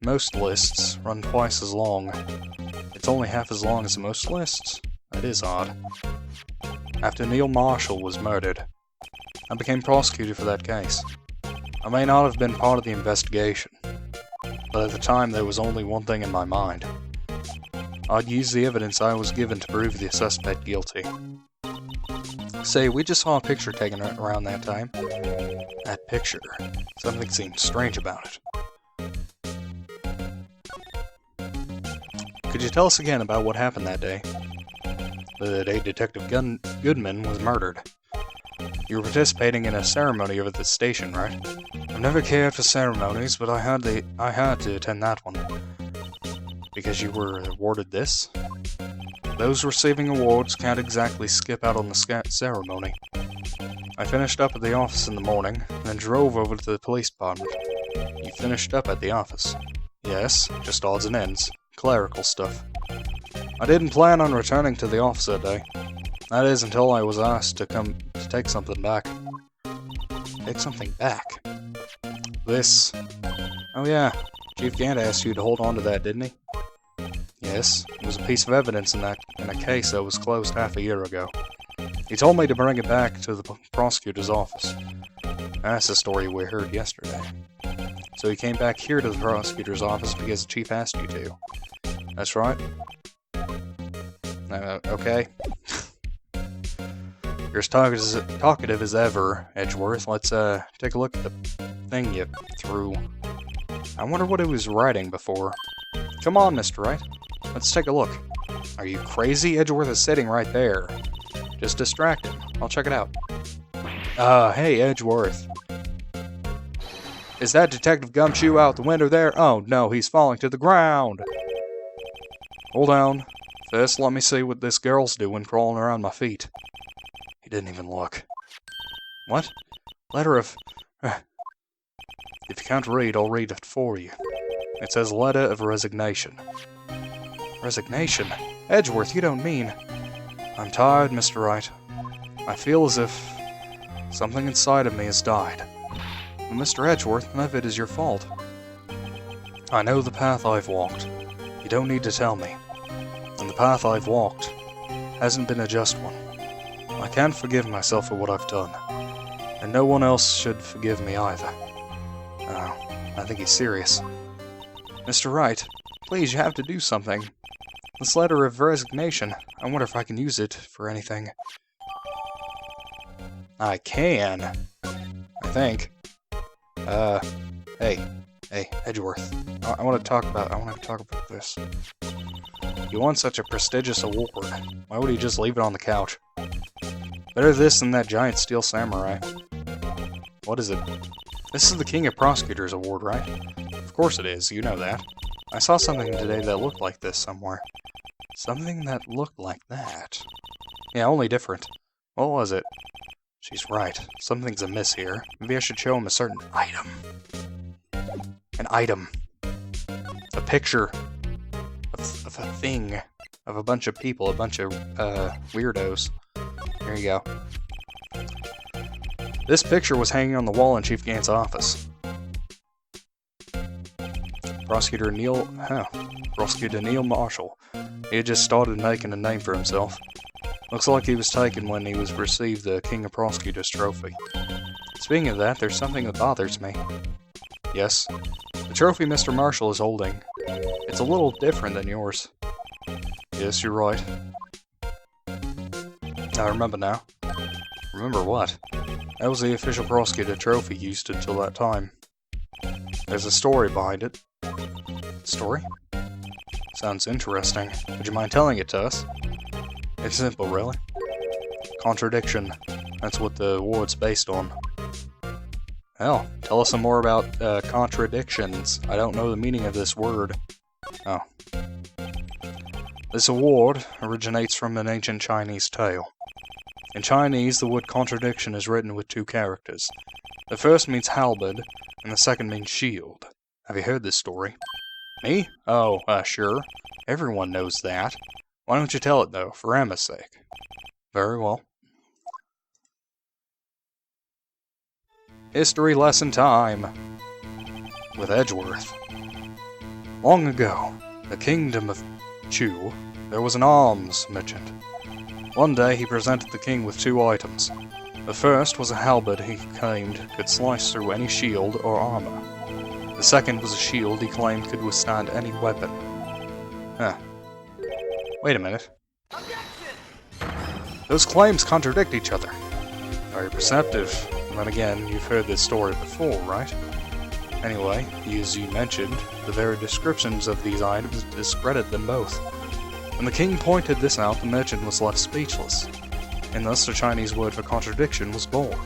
Most lists run twice as long. It's only half as long as most lists. That is odd. After Neil Marshall was murdered, I became prosecutor for that case. I may not have been part of the investigation, but at the time there was only one thing in my mind. I'd use the evidence I was given to prove the suspect guilty. Say, we just saw a picture taken around that time. That picture. Something seemed strange about it. Could you tell us again about what happened that day? The day Detective Goodman was murdered. You were participating in a ceremony over at the station, right? I've never cared for ceremonies, but I had to attend that one. Because you were awarded this? Those receiving awards can't exactly skip out on the ceremony. I finished up at the office in the morning, then drove over to the police department. You finished up at the office? Yes, just odds and ends. Clerical stuff. I didn't plan on returning to the office that day. That is, until I was asked to come to take something back. Take something back? This. Oh yeah, Chief Gant asked you to hold on to that, didn't he? Yes, it was a piece of evidence in a case that was closed half a year ago. He told me to bring it back to the prosecutor's office. That's the story we heard yesterday. So he came back here to the prosecutor's office because the chief asked you to. That's right? Okay. You're as talkative as ever, Edgeworth. Let's take a look at the thing you threw. I wonder what it was writing before. Come on, Mr. Wright. Let's take a look. Are you crazy? Edgeworth is sitting right there. Just distract him. I'll check it out. Hey, Edgeworth. Is that Detective Gumshoe out the window there? Oh no, he's falling to the ground. Hold on. First, let me see what this girl's doing crawling around my feet. He didn't even look. What? Letter of... If you can't read, I'll read it for you. It says letter of resignation. Resignation? Edgeworth, you don't mean... I'm tired, Mr. Wright. I feel as if something inside of me has died. But Mr. Edgeworth, none of it is your fault. I know the path I've walked. You don't need to tell me. And the path I've walked hasn't been a just one. I can't forgive myself for what I've done. And no one else should forgive me either. Oh, I think he's serious. Mr. Wright, please, you have to do something. This letter of resignation, I wonder if I can use it for anything. I can. I think. Hey, Edgeworth. I want to talk about this. You won such a prestigious award. Why would you just leave it on the couch? Better this than that giant steel samurai. What is it? This is the King of Prosecutors Award, right? Of course it is, you know that. I saw something today that looked like this somewhere. Something that looked like that. Yeah, only different. What was it? She's right. Something's amiss here. Maybe I should show him a certain item. An item. A picture. Of a thing. Of a bunch of people. A bunch of, weirdos. Here you go. This picture was hanging on the wall in Chief Gant's office. Prosecutor Neil Marshall. He had just started making a name for himself. Looks like he was taken when he was received the King of Prosecutors trophy. Speaking of that, there's something that bothers me. Yes, the trophy Mr. Marshall is holding. It's a little different than yours. Yes, you're right. I remember now. Remember what? That was the official prosecutor trophy used until that time. There's a story behind it. Story? Sounds interesting. Would you mind telling it to us? It's simple, really. Contradiction. That's what the award's based on. Hell, tell us some more about contradictions. I don't know the meaning of this word. Oh. This award originates from an ancient Chinese tale. In Chinese, the word contradiction is written with two characters. The first means halberd, and the second means shield. Have you heard this story? Me? Oh, sure. Everyone knows that. Why don't you tell it, though, for Emma's sake? Very well. History lesson time! With Edgeworth. Long ago, the kingdom of Chew, there was an arms merchant. One day he presented the king with 2 items. The first was a halberd he claimed could slice through any shield or armor. The second was a shield he claimed could withstand any weapon. Huh. Wait a minute. Those claims contradict each other. Very perceptive. And then again, you've heard this story before, right? Anyway, as you mentioned, the very descriptions of these items discredit them both. When the king pointed this out, the merchant was left speechless, and thus the Chinese word for contradiction was born.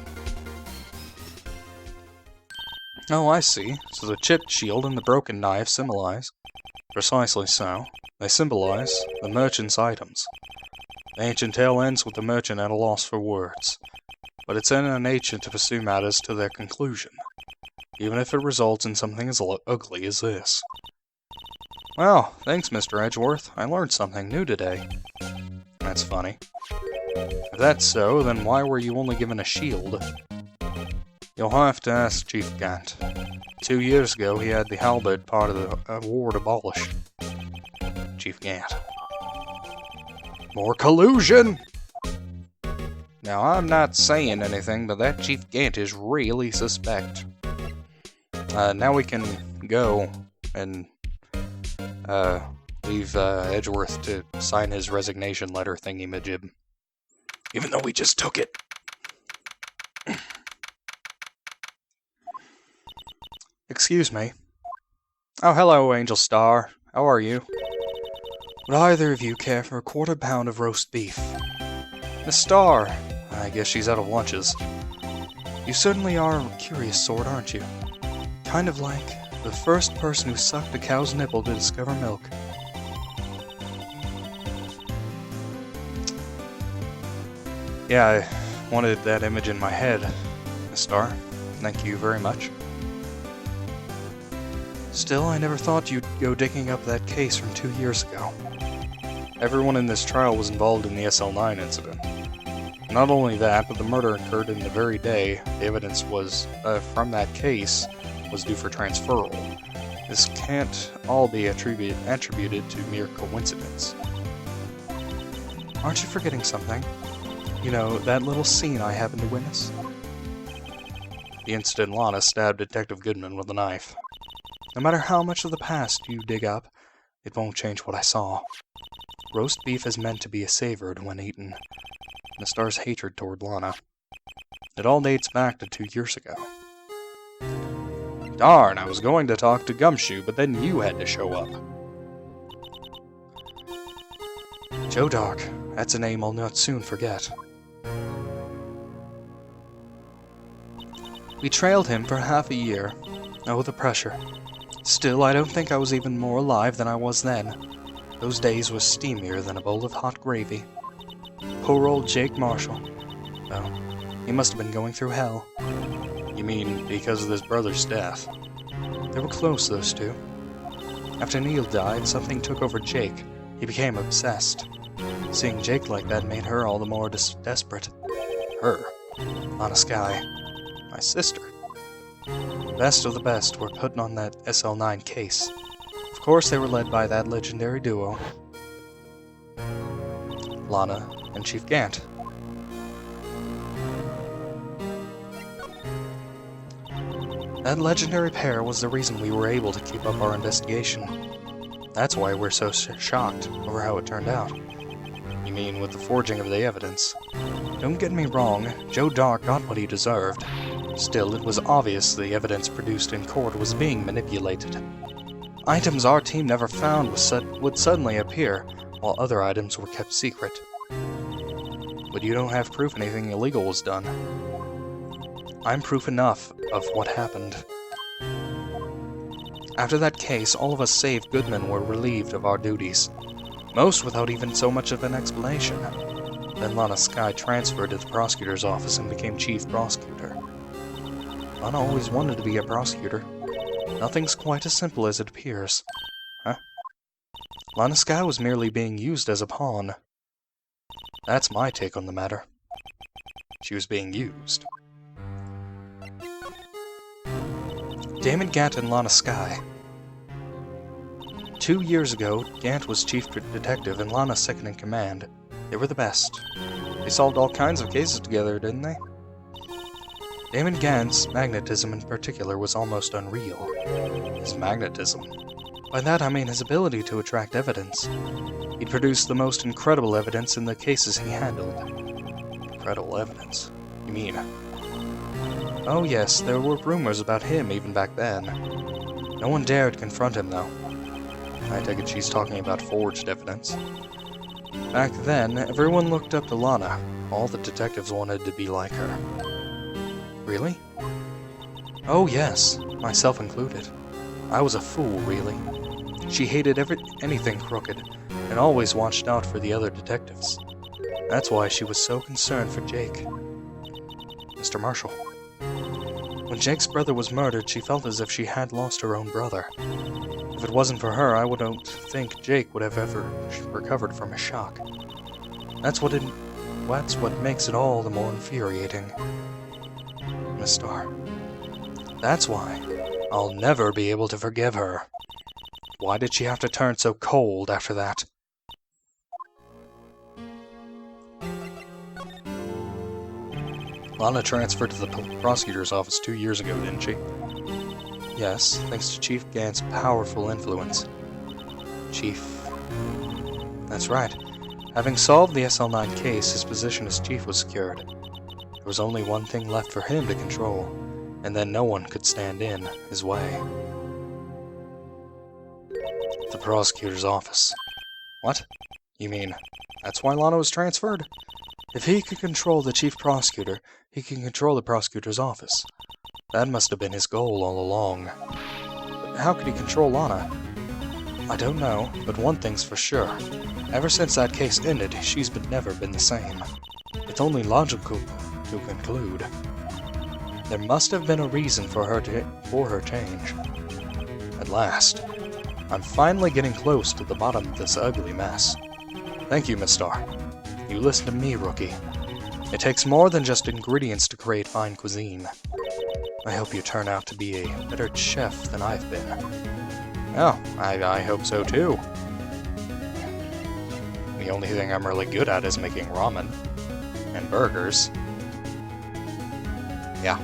Oh, I see. So the chipped shield and the broken knife symbolize. Precisely so. They symbolize the merchant's items. The ancient tale ends with the merchant at a loss for words, but it's in our nature to pursue matters to their conclusion, even if it results in something as ugly as this. Well, thanks, Mr. Edgeworth. I learned something new today. That's funny. If that's so, then why were you only given a shield? You'll have to ask Chief Gant. 2 years ago, he had the halberd part of the award abolished. Chief Gant. More collusion! Now, I'm not saying anything, but that Chief Gant is really suspect. Now we can go and leave Edgeworth to sign his resignation letter thingy-majib. Even though we just took it. Excuse me. Oh, hello, Angel Star. How are you? Would either of you care for a quarter pound of roast beef? Miss Star. I guess she's out of lunches. You certainly are a curious sort, aren't you? Kind of like the first person who sucked a cow's nipple to discover milk. Yeah, I wanted that image in my head, Miss Star. Thank you very much. Still, I never thought you'd go digging up that case from 2 years ago. Everyone in this trial was involved in the SL9 incident. Not only that, but the murder occurred in the very day the evidence was from that case was due for transferal. This can't all be attributed to mere coincidence. Aren't you forgetting something? You know, that little scene I happened to witness? The incident Lana stabbed Detective Goodman with a knife. No matter how much of the past you dig up, it won't change what I saw. Roast beef is meant to be savored when eaten. The Star's hatred toward Lana. It all dates back to 2 years ago. Darn, I was going to talk to Gumshoe, but then you had to show up. Joe Dark, that's a name I'll not soon forget. We trailed him for half a year. Oh, the pressure. Still, I don't think I was even more alive than I was then. Those days were steamier than a bowl of hot gravy. Poor old Jake Marshall. Oh, he must have been going through hell. You mean because of his brother's death? They were close, those two. After Neil died, something took over Jake. He became obsessed. Seeing Jake like that made her all the more desperate. Her. Lana Skye. My sister. The best of the best were put on that SL9 case. Of course, they were led by that legendary duo, Lana and Chief Gant. That legendary pair was the reason we were able to keep up our investigation. That's why we're so shocked over how it turned out. You mean with the forging of the evidence? Don't get me wrong, Joe Dark got what he deserved. Still, it was obvious the evidence produced in court was being manipulated. Items our team never found would suddenly appear, while other items were kept secret. But you don't have proof anything illegal was done. I'm proof enough of what happened. After that case, all of us save Goodman were relieved of our duties. Most without even so much of an explanation. Then Lana Skye transferred to the prosecutor's office and became chief prosecutor. Lana always wanted to be a prosecutor. Nothing's quite as simple as it appears. Huh? Lana Skye was merely being used as a pawn. That's my take on the matter. She was being used. Damon Gant and Lana Skye. 2 years ago, Gant was chief detective and Lana second in command. They were the best. They solved all kinds of cases together, didn't they? Damon Gant's magnetism in particular was almost unreal. His magnetism? By that I mean his ability to attract evidence. He'd produced the most incredible evidence in the cases he handled. Incredible evidence? You mean? Oh yes, there were rumors about him even back then. No one dared confront him, though. I take it she's talking about forged evidence. Back then, everyone looked up to Lana. All the detectives wanted to be like her. Really? Oh yes, myself included. I was a fool, really. She hated anything crooked, and always watched out for the other detectives. That's why she was so concerned for Jake. Mr. Marshall. When Jake's brother was murdered, she felt as if she had lost her own brother. If it wasn't for her, I wouldn't think Jake would have ever recovered from his shock. That's what makes it all the more infuriating. Miss Starr. That's why I'll never be able to forgive her. Why did she have to turn so cold after that? Lana transferred to the prosecutor's office 2 years ago, didn't she? Yes, thanks to Chief Gant's powerful influence. Chief... That's right. Having solved the SL9 case, his position as chief was secured. There was only one thing left for him to control, and then no one could stand in his way. The prosecutor's office. What? You mean, that's why Lana was transferred? If he could control the chief prosecutor, he can control the prosecutor's office. That must have been his goal all along. But how could he control Lana? I don't know, but one thing's for sure. Ever since that case ended, she's never been the same. It's only logical to conclude. There must have been a reason for her change. At last, I'm finally getting close to the bottom of this ugly mess. Thank you, Miss Starr. You listen to me, rookie. It takes more than just ingredients to create fine cuisine. I hope you turn out to be a better chef than I've been. Oh, I hope so too. The only thing I'm really good at is making ramen. And burgers. Yeah.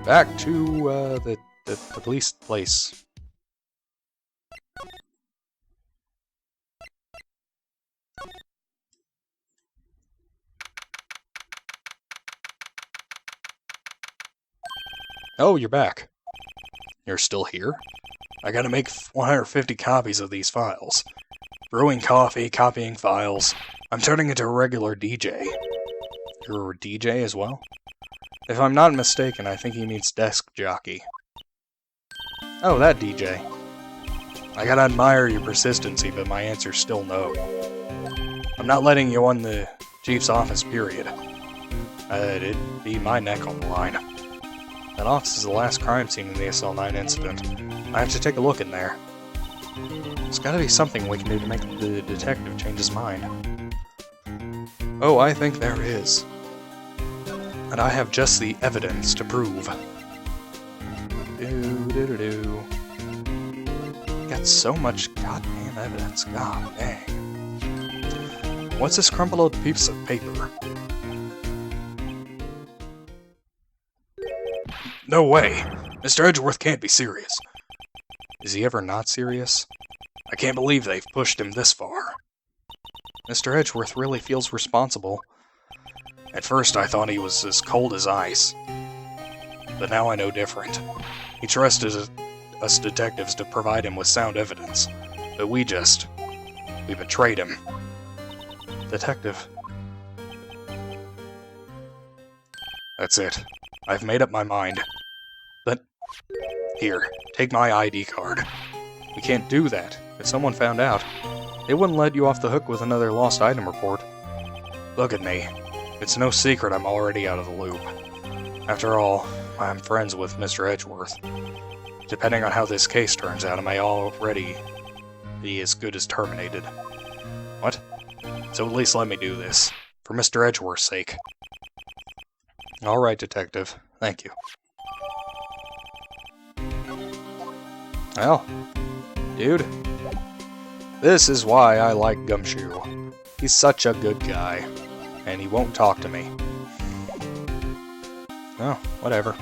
Back to, the police place. Oh, you're back. You're still here? I gotta make 150 copies of these files. Brewing coffee, copying files. I'm turning into a regular DJ. You're a DJ as well? If I'm not mistaken, I think he means desk jockey. Oh, that DJ. I gotta admire your persistency, but my answer's still no. I'm not letting you on the chief's office, period. It'd be my neck on the line. That office is the last crime scene in the SL9 incident. I have to take a look in there. There's gotta be something we can do to make the detective change his mind. Oh, I think there is. And I have just the evidence to prove. Got so much goddamn evidence, god dang. What's this crumpled old piece of paper? No way! Mr. Edgeworth can't be serious. Is he ever not serious? I can't believe they've pushed him this far. Mr. Edgeworth really feels responsible. At first I thought he was as cold as ice. But now I know different. He trusted us detectives to provide him with sound evidence. But we betrayed him. Detective. That's it. I've made up my mind. But... Here, take my ID card. We can't do that. If someone found out, they wouldn't let you off the hook with another lost item report. Look at me. It's no secret I'm already out of the loop. After all, I'm friends with Mr. Edgeworth. Depending on how this case turns out, I may already be as good as terminated. What? So at least let me do this. For Mr. Edgeworth's sake. Alright, Detective. Thank you. Well, dude, this is why I like Gumshoe. He's such a good guy, and he won't talk to me. Oh, whatever.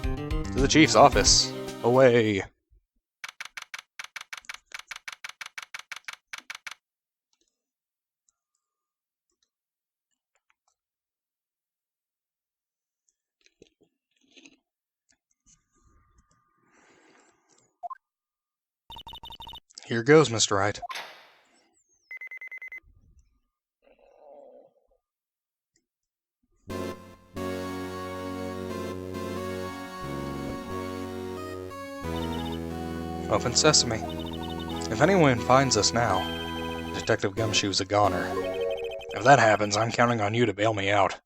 To the chief's office. Away. Here goes, Mr. Wright. Open sesame. If anyone finds us now, Detective Gumshoe's a goner. If that happens, I'm counting on you to bail me out.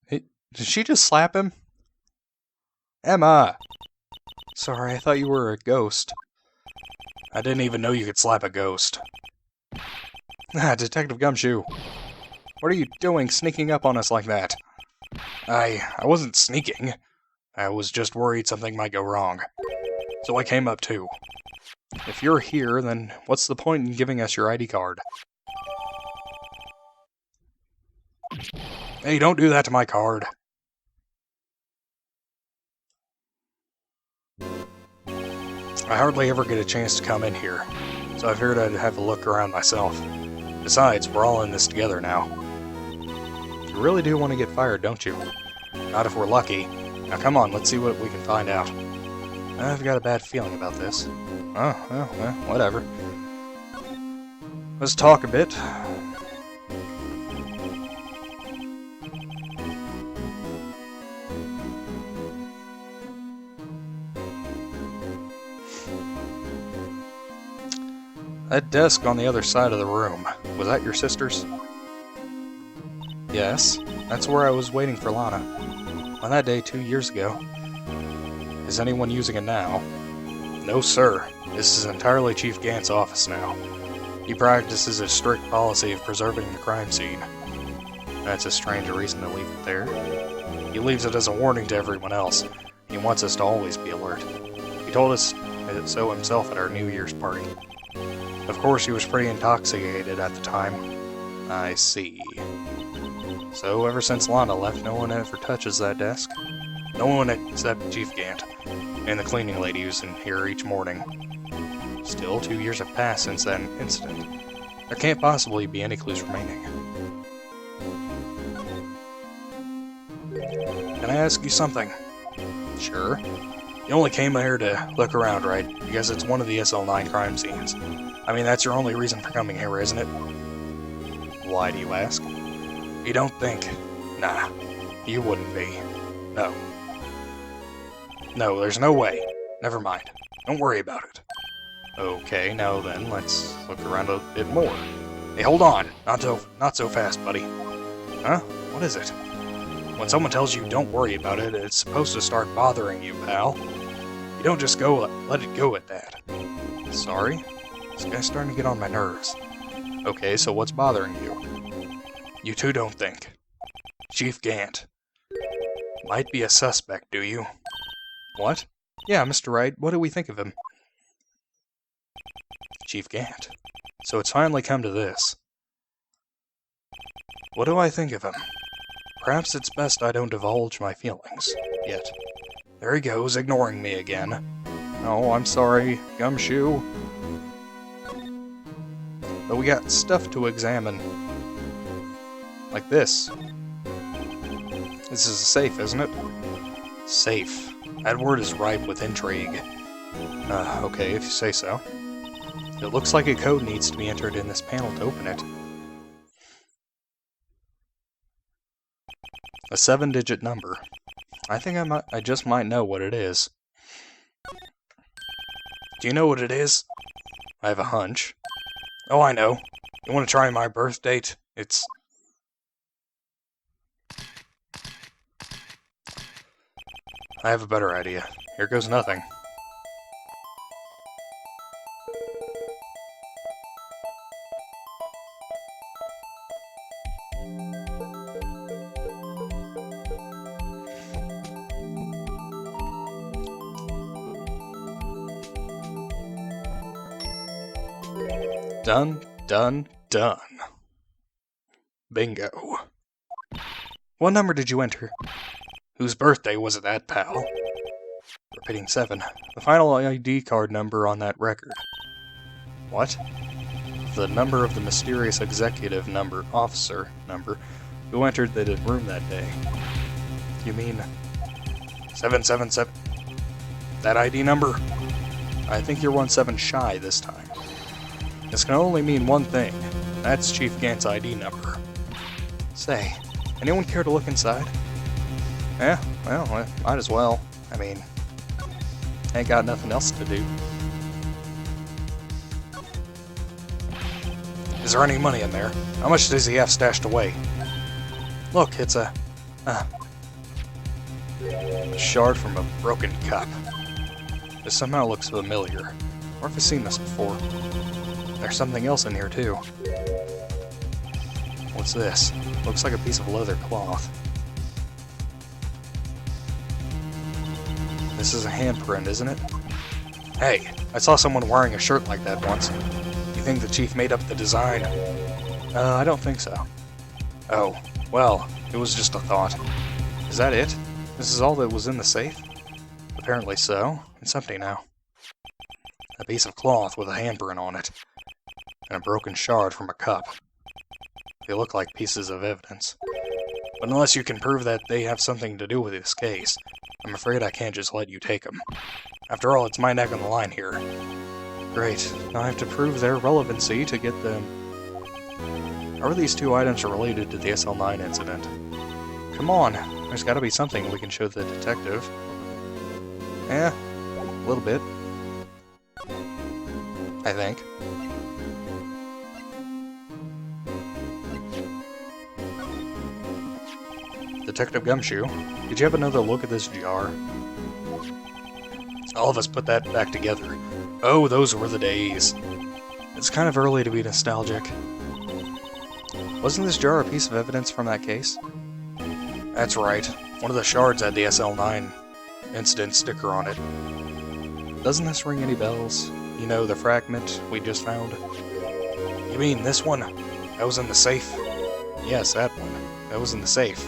Hey, did she just slap him? Emma! Sorry, I thought you were a ghost. I didn't even know you could slap a ghost. Ah, Detective Gumshoe. What are you doing sneaking up on us like that? I wasn't sneaking. I was just worried something might go wrong. So I came up too. If you're here, then what's the point in giving us your ID card? Hey, don't do that to my card. I hardly ever get a chance to come in here, so I figured I'd have a look around myself. Besides, we're all in this together now. You really do want to get fired, don't you? Not if we're lucky. Now come on, let's see what we can find out. I've got a bad feeling about this. Oh, well, whatever. Let's talk a bit. That desk on the other side of the room, was that your sister's? Yes, that's where I was waiting for Lana. On that day 2 years ago. Is anyone using it now? No, sir. This is entirely Chief Gant's office now. He practices a strict policy of preserving the crime scene. That's a strange reason to leave it there. He leaves it as a warning to everyone else. He wants us to always be alert. He told us so himself at our New Year's party. Of course, he was pretty intoxicated at the time. I see. So, ever since Lana left, no one ever touches that desk. No one except Chief Gant, and the cleaning lady who's in here each morning. Still, 2 years have passed since that incident. There can't possibly be any clues remaining. Can I ask you something? Sure. You only came here to look around, right? Because it's one of the SL9 crime scenes. I mean, that's your only reason for coming here, isn't it? Why do you ask? You don't think... Nah, you wouldn't be. No. No, there's no way. Never mind. Don't worry about it. Okay, now then, let's look around a bit more. Hey, hold on! Not so fast, buddy. Huh? What is it? When someone tells you don't worry about it, it's supposed to start bothering you, pal. You don't just go let it go at that. Sorry? This guy's starting to get on my nerves. Okay, so what's bothering you? You two don't think. Chief Gant. Might be a suspect, do you? What? Yeah, Mr. Wright, what do we think of him? Chief Gant. So it's finally come to this. What do I think of him? Perhaps it's best I don't divulge my feelings, yet. There he goes, ignoring me again. Oh, I'm sorry, Gumshoe. But we got stuff to examine. Like this. This is a safe, isn't it? Safe. That word is ripe with intrigue. Okay, if you say so. It looks like a code needs to be entered in this panel to open it. A 7-digit number. I think I just might know what it is. Do you know what it is? I have a hunch. Oh, I know. You want to try my birth date? It's... I have a better idea. Here goes nothing. Done, done, done. Bingo. What number did you enter? Whose birthday was it that, pal? Repeating 7. The final ID card number on that record. What? The number of the mysterious executive number, officer number, who entered the room that day. You mean 777? That ID number? I think you're 17 shy this time. This can only mean one thing. That's Chief Gant's ID number. Say, anyone care to look inside? Yeah, well, might as well. I mean, ain't got nothing else to do. Is there any money in there? How much does he have stashed away? Look, it's a shard from a broken cup. This somehow looks familiar. Where have I seen this before? There's something else in here, too. What's this? Looks like a piece of leather cloth. This is a handprint, isn't it? Hey, I saw someone wearing a shirt like that once. You think the chief made up the design? I don't think so. Oh, well, it was just a thought. Is that it? This is all that was in the safe? Apparently so. It's empty now. A piece of cloth with a handprint on it. And a broken shard from a cup. They look like pieces of evidence. But unless you can prove that they have something to do with this case, I'm afraid I can't just let you take them. After all, it's my neck on the line here. Great. Now I have to prove their relevancy to get them. How are these two items related to the SL9 incident? Come on, there's gotta be something we can show the detective. Eh, a little bit. I think. Detective Gumshoe, did you have another look at this jar? All of us put that back together. Oh, those were the days. It's kind of early to be nostalgic. Wasn't this jar a piece of evidence from that case? That's right. One of the shards had the SL9 incident sticker on it. Doesn't this ring any bells? You know, the fragment we just found? You mean this one? That was in the safe? Yes, that one. That was in the safe.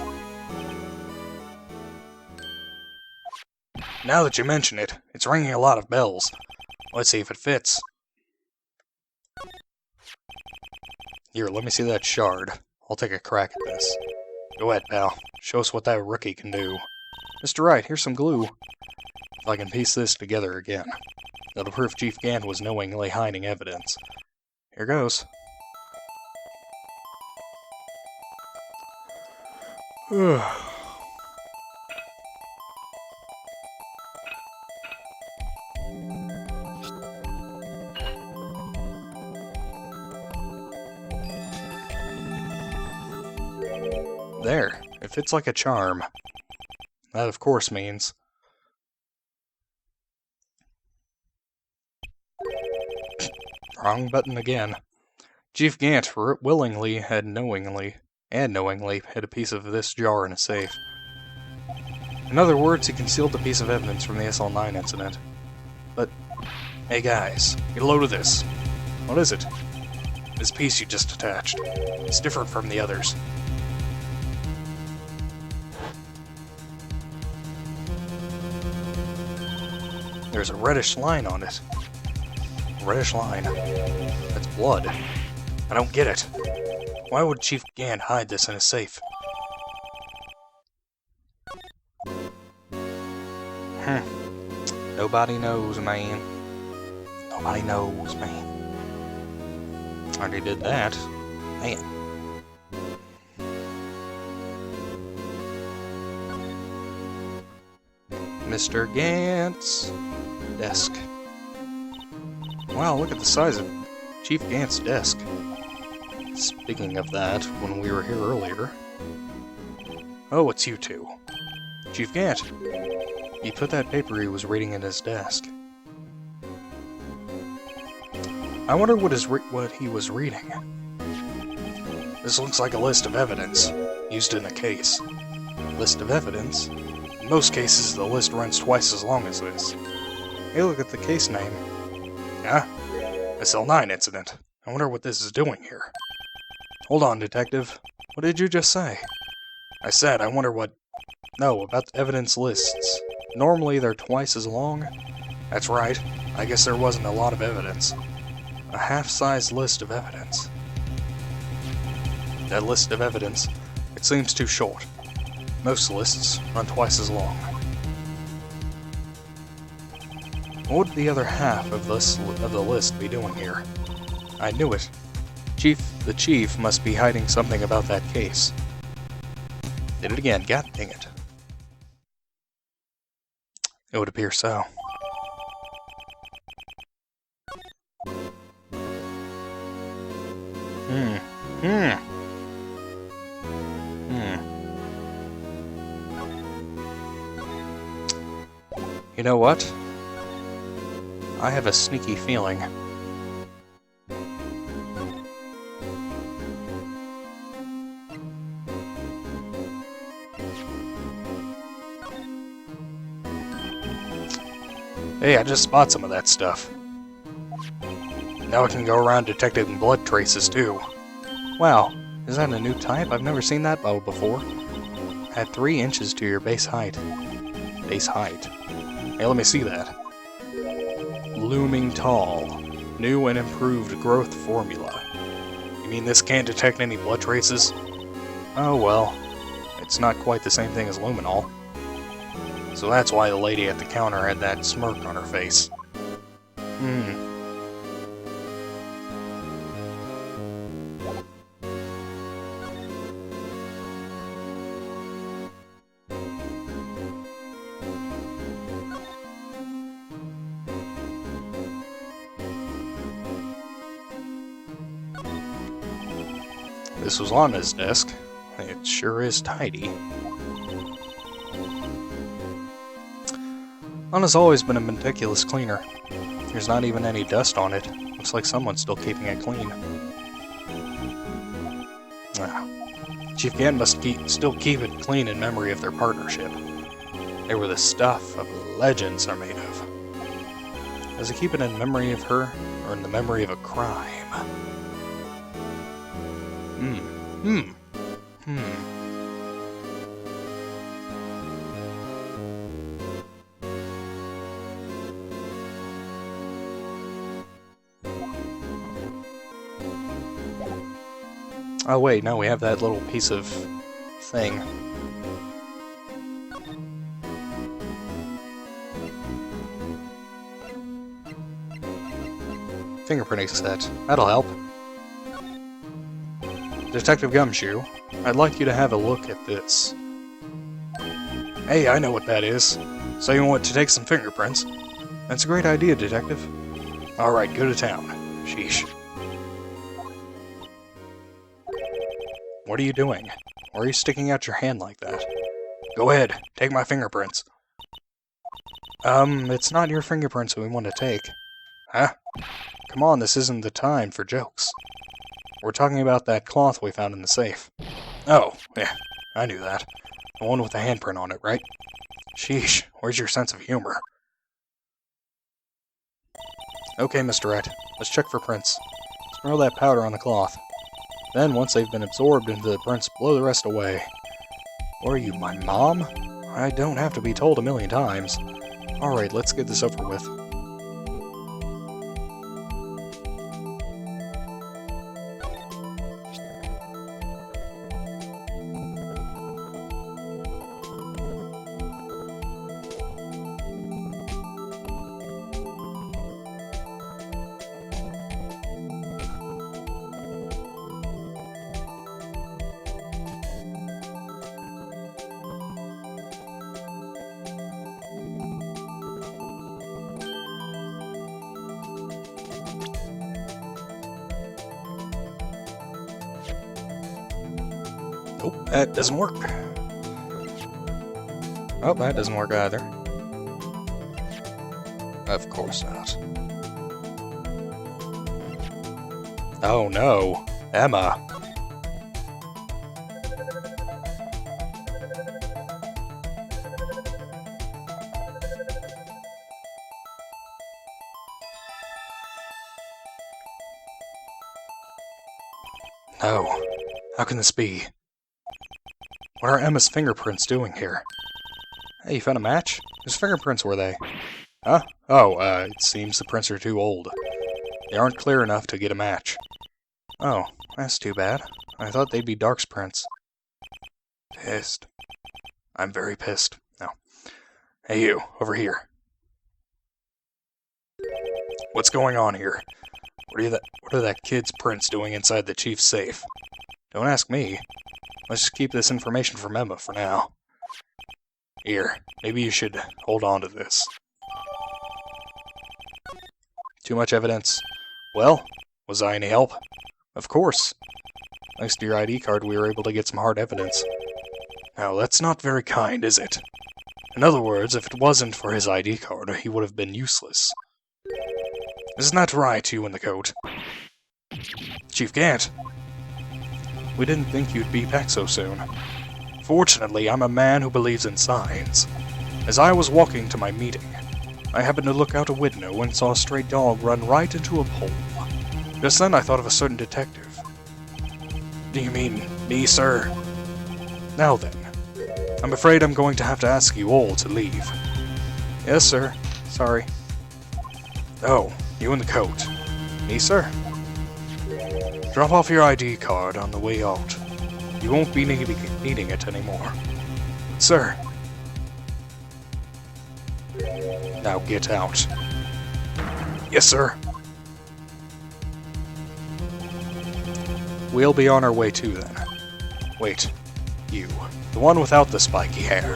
Now that you mention it, it's ringing a lot of bells. Let's see if it fits. Here, let me see that shard. I'll take a crack at this. Go ahead, pal. Show us what that rookie can do. Mr. Wright, here's some glue. If I can piece this together again, that'll prove Chief Gant was knowingly hiding evidence. Here goes. There, it fits like a charm. That, of course, means... Wrong button again. Chief Gant willingly and knowingly hid a piece of this jar in a safe. In other words, he concealed a piece of evidence from the SL9 incident. But, hey guys, get a load of this. What is it? This piece you just attached. It's different from the others. There's a reddish line on it. Reddish line. That's blood. I don't get it. Why would Chief Gant hide this in a safe? Nobody knows, man. Nobody knows, man. Already did that. Man. Mr. Gant's desk. Wow, look at the size of Chief Gant's desk. Speaking of that, when we were here earlier... Oh, it's you two. Chief Gant. He put that paper he was reading in his desk. I wonder what he was reading. This looks like a list of evidence, used in a case. List of evidence? In most cases, the list runs twice as long as this. Hey, look at the case name. Yeah? SL9 incident. I wonder what this is doing here. Hold on, Detective. What did you just say? I said, I wonder what... No, about the evidence lists. Normally they're twice as long. That's right. I guess there wasn't a lot of evidence. A half-sized list of evidence. That list of evidence, it seems too short. Most lists run twice as long. What would the other half of the list be doing here? I knew it. The chief must be hiding something about that case. Did it again, god dang it. It would appear so. You know what? I have a sneaky feeling. Hey, I just spot some of that stuff. Now I can go around detecting blood traces, too. Wow, is that a new type? I've never seen that bow before. Add 3 inches to your base height. Base height. Hey, let me see that. Looming tall. New and improved growth formula. You mean this can't detect any blood traces? Oh well. It's not quite the same thing as luminol. So that's why the lady at the counter had that smirk on her face. This was on his desk. It sure is tidy. Anna's always been a meticulous cleaner. There's not even any dust on it. Looks like someone's still keeping it clean. Chief Gann must still keep it clean in memory of their partnership. They were the stuff of legends are made of. Does he keep it in memory of her, or in the memory of a crime? Oh wait, no, we have that little piece of thing. Fingerprinting set. That'll help. Detective Gumshoe, I'd like you to have a look at this. Hey, I know what that is. So you want to take some fingerprints? That's a great idea, Detective. Alright, go to town. Sheesh. What are you doing? Why are you sticking out your hand like that? Go ahead, take my fingerprints. It's not your fingerprints that we want to take. Huh? Come on, this isn't the time for jokes. We're talking about that cloth we found in the safe. Oh, yeah, I knew that. The one with the handprint on it, right? Sheesh, where's your sense of humor? Okay, Mr. Wright, let's check for prints. Smell that powder on the cloth. Then, once they've been absorbed into the prints, blow the rest away. Or are you my mom? I don't have to be told 1,000,000 times. Alright, let's get this over with. Nope, that doesn't work. Oh, that doesn't work either. Of course not. Oh no, Emma. Oh, how can this be? What are Emma's fingerprints doing here? Hey, you found a match? Whose fingerprints were they? Huh? Oh, it seems the prints are too old. They aren't clear enough to get a match. Oh, that's too bad. I thought they'd be Dark's prints. Pissed. I'm very pissed. No. Hey you, over here. What's going on here? What are that kid's prints doing inside the chief's safe? Don't ask me. Let's just keep this information from Emma for now. Here, maybe you should hold on to this. Too much evidence. Well, was I any help? Of course. Thanks to your ID card, we were able to get some hard evidence. Now, that's not very kind, is it? In other words, if it wasn't for his ID card, he would have been useless. Isn't that right, you in the coat? Chief Gant. We didn't think you'd be back so soon. Fortunately, I'm a man who believes in signs. As I was walking to my meeting, I happened to look out a window and saw a stray dog run right into a pole. Just then I thought of a certain detective. Do you mean me, sir? Now then, I'm afraid I'm going to have to ask you all to leave. Yes, sir. Sorry. Oh, you in the coat. Me, sir? Drop off your ID card on the way out. You won't be needing it anymore. Sir. Now get out. Yes, sir. We'll be on our way too, then. Wait. You. The one without the spiky hair.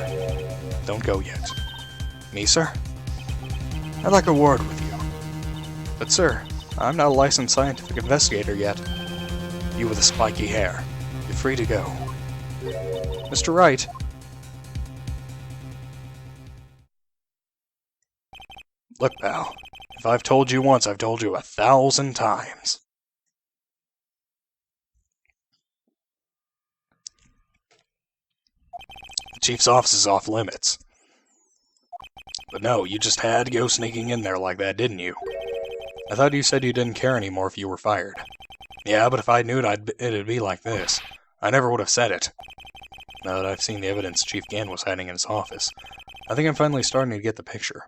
Don't go yet. Me, sir? I'd like a word with you. But, sir, I'm not a licensed scientific investigator yet. You with the spiky hair. You're free to go. Mr. Wright. Look, pal. If I've told you once, I've told you 1,000 times. The chief's office is off limits. But no, you just had to go sneaking in there like that, didn't you? I thought you said you didn't care anymore if you were fired. Yeah, but if I knew it'd be like this, I never would have said it. Now that I've seen the evidence Chief Gant was hiding in his office, I think I'm finally starting to get the picture.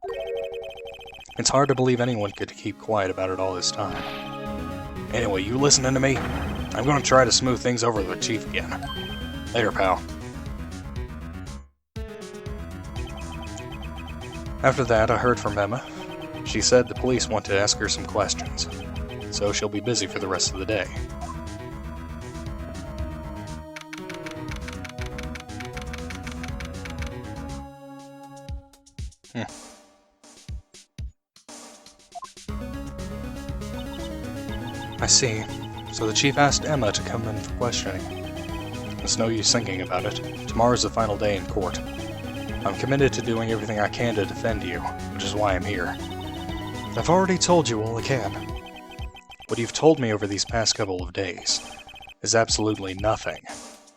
It's hard to believe anyone could keep quiet about it all this time. Anyway, you listening to me? I'm going to try to smooth things over with the Chief again. Later, pal. After that, I heard from Emma. She said the police want to ask her some questions, so she'll be busy for the rest of the day. I see. So the chief asked Emma to come in for questioning. It's no use thinking about it. Tomorrow's the final day in court. I'm committed to doing everything I can to defend you, which is why I'm here. I've already told you all I can. What you've told me over these past couple of days is absolutely nothing.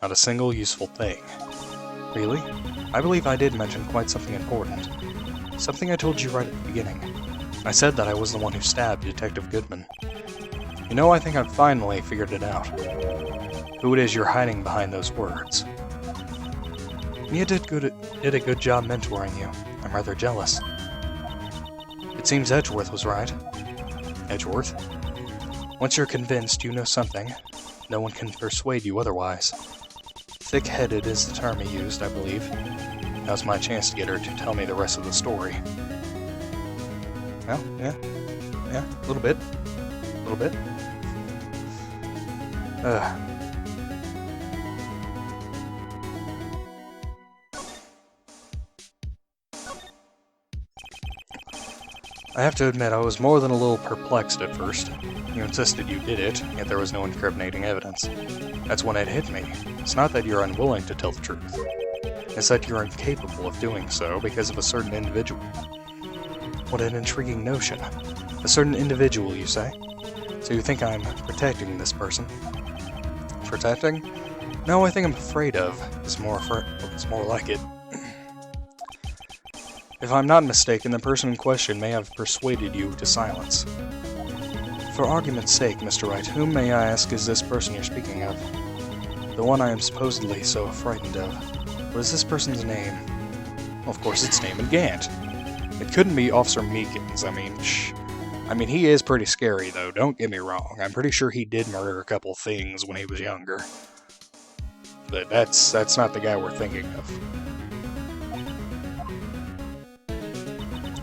Not a single useful thing. Really? I believe I did mention quite something important. Something I told you right at the beginning. I said that I was the one who stabbed Detective Goodman. You know, I think I've finally figured it out. Who it is you're hiding behind those words. Mia did a good job mentoring you. I'm rather jealous. It seems Edgeworth was right. Edgeworth? Once you're convinced you know something, no one can persuade you otherwise. Thick-headed is the term he used, I believe. Now's my chance to get her to tell me the rest of the story. Well, yeah, a little bit. I have to admit, I was more than a little perplexed at first. You insisted you did it, yet there was no incriminating evidence. That's when it hit me. It's not that you're unwilling to tell the truth. It's that you're incapable of doing so because of a certain individual. What an intriguing notion. A certain individual, you say? So you think I'm protecting this person? Protecting? No, I think I'm afraid of. It's more like it. If I'm not mistaken, the person in question may have persuaded you to silence. For argument's sake, Mr. Wright, whom may I ask is this person you're speaking of? The one I am supposedly so frightened of. What is this person's name? Well, of course it's Damon Gant. It couldn't be Officer Meekins. I mean, he is pretty scary, though, don't get me wrong. I'm pretty sure he did murder a couple things when he was younger. But that's not the guy we're thinking of.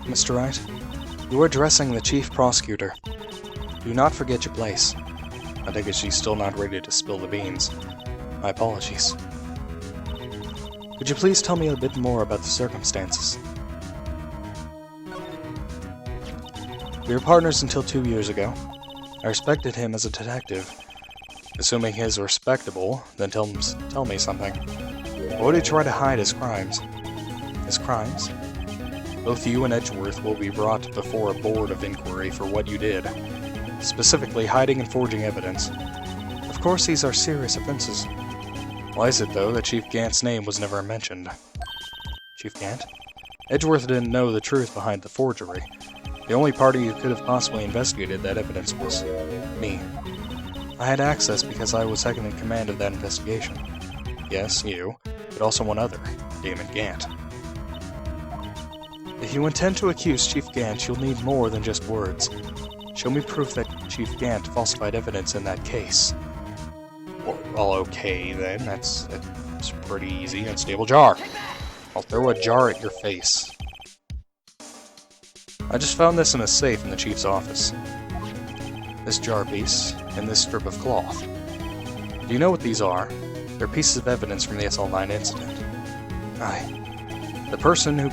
Mr. Wright, you are addressing the Chief Prosecutor. Do not forget your place. I think she's still not ready to spill the beans. My apologies. Could you please tell me a bit more about the circumstances? We were partners until 2 years ago. I respected him as a detective. Assuming he's respectable, then tell me something. Why would he try to hide his crimes? His crimes? Both you and Edgeworth will be brought before a board of inquiry for what you did. Specifically, hiding and forging evidence. Of course, these are serious offenses. Why is it, though, that Chief Gant's name was never mentioned? Chief Gant? Edgeworth didn't know the truth behind the forgery. The only party who could have possibly investigated that evidence was me. I had access because I was second in command of that investigation. Yes, you, but also one other, Damon Gant. If you intend to accuse Chief Gant, you'll need more than just words. Show me proof that Chief Gant falsified evidence in that case. Well, okay then, that's pretty easy. Unstable jar. I'll throw a jar at your face. I just found this in a safe in the Chief's office. This jar piece, and this strip of cloth. Do you know what these are? They're pieces of evidence from the SL9 incident. Aye. The person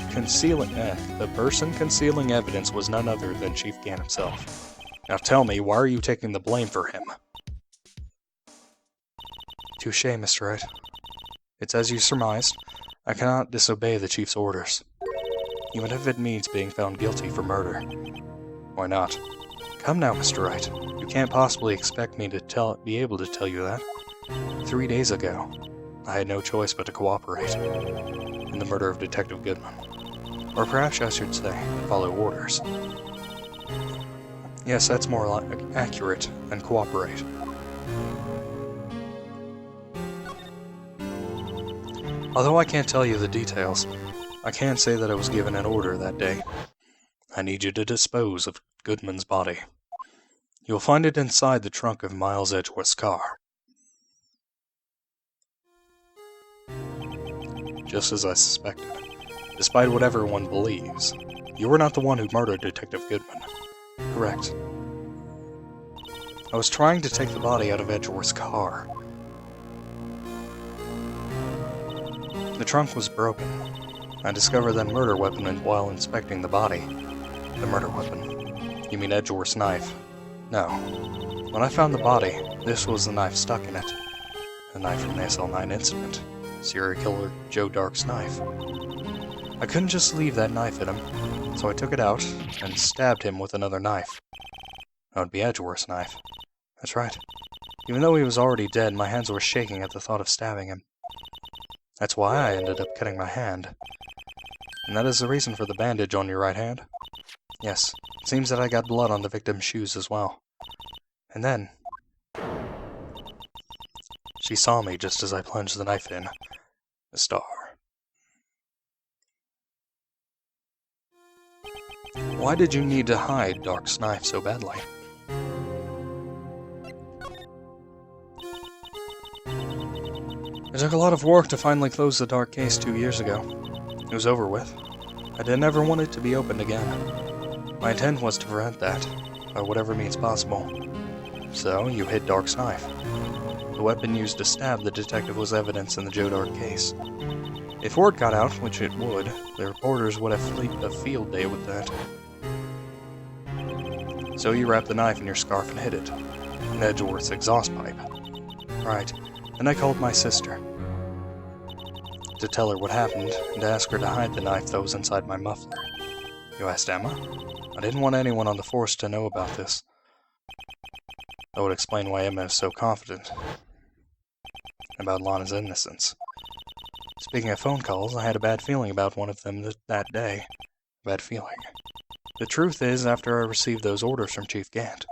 concealing evidence was none other than Chief Gant himself. Now tell me, why are you taking the blame for him? Touché, Mr. Wright. It's as you surmised. I cannot disobey the Chief's orders. Even if it means being found guilty for murder. Why not? Come now, Mr. Wright. You can't possibly expect me to be able to tell you that. 3 days ago, I had no choice but to cooperate in the murder of Detective Goodman. Or perhaps I should say, follow orders. Yes, that's more accurate than cooperate. Although I can't tell you the details, I can say that I was given an order that day. I need you to dispose of Goodman's body. You'll find it inside the trunk of Miles Edgeworth's car. Just as I suspected. Despite what everyone believes, you were not the one who murdered Detective Goodman. Correct. I was trying to take the body out of Edgeworth's car. The trunk was broken. I discovered that murder weapon while inspecting the body. The murder weapon. You mean Edgeworth's knife? No. When I found the body, this was the knife stuck in it. The knife from the SL9 incident. Serial killer Joe Dark's knife. I couldn't just leave that knife in him, so I took it out and stabbed him with another knife. That would be Edgeworth's knife. That's right. Even though he was already dead, my hands were shaking at the thought of stabbing him. That's why I ended up cutting my hand. And that is the reason for the bandage on your right hand? Yes, it seems that I got blood on the victim's shoes as well. And then... she saw me just as I plunged the knife in. A star. Why did you need to hide Dark's knife so badly? It took a lot of work to finally close the Dark case 2 years ago. It was over with. I didn't ever want it to be opened again. My intent was to prevent that, by whatever means possible. So, you hid Dark's knife. The weapon used to stab the detective was evidence in the Joe Dark case. If word got out, which it would, the reporters would have a field day with that. So you wrapped the knife in your scarf and hid it. In Edgeworth's exhaust pipe. Right. Then I called my sister. To tell her what happened, and to ask her to hide the knife that was inside my muffler. You asked Emma? I didn't want anyone on the force to know about this. That would explain why Emma is so confident about Lana's innocence. Speaking of phone calls, I had a bad feeling about one of them that day. Bad feeling. The truth is, after I received those orders from Chief Gant,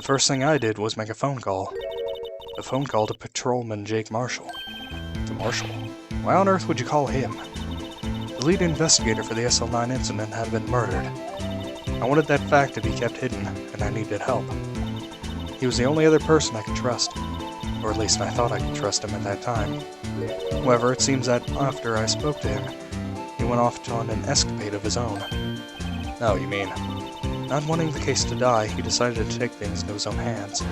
The first thing I did was make a phone call. A phone call to Patrolman Jake Marshall. To Marshall? Why on earth would you call him? The lead investigator for the SL9 incident had been murdered. I wanted that fact to be kept hidden, and I needed help. He was the only other person I could trust. Or at least I thought I could trust him at that time. However, it seems that after I spoke to him, he went off on an escapade of his own. Oh, you mean, not wanting the case to die, he decided to take things into his own hands.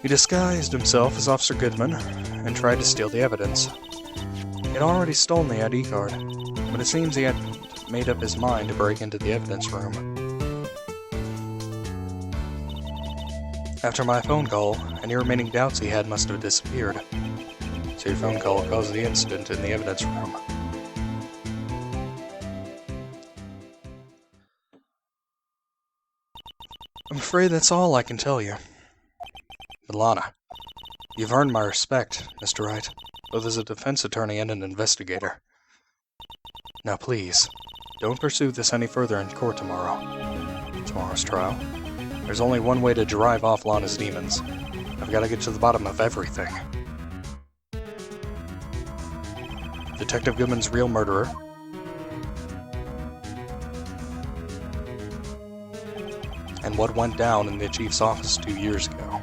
He disguised himself as Officer Goodman and tried to steal the evidence. He had already stolen the ID card, but it seems he had made up his mind to break into the evidence room. After my phone call, any remaining doubts he had must have disappeared. So your phone call caused the incident in the evidence room. I'm afraid that's all I can tell you. Milana, you've earned my respect, Mr. Wright, both as a defense attorney and an investigator. Now please, don't pursue this any further in court tomorrow. Tomorrow's trial. There's only one way to drive off Lana's demons. I've got to get to the bottom of everything. Detective Goodman's real murderer. And what went down in the chief's office 2 years ago.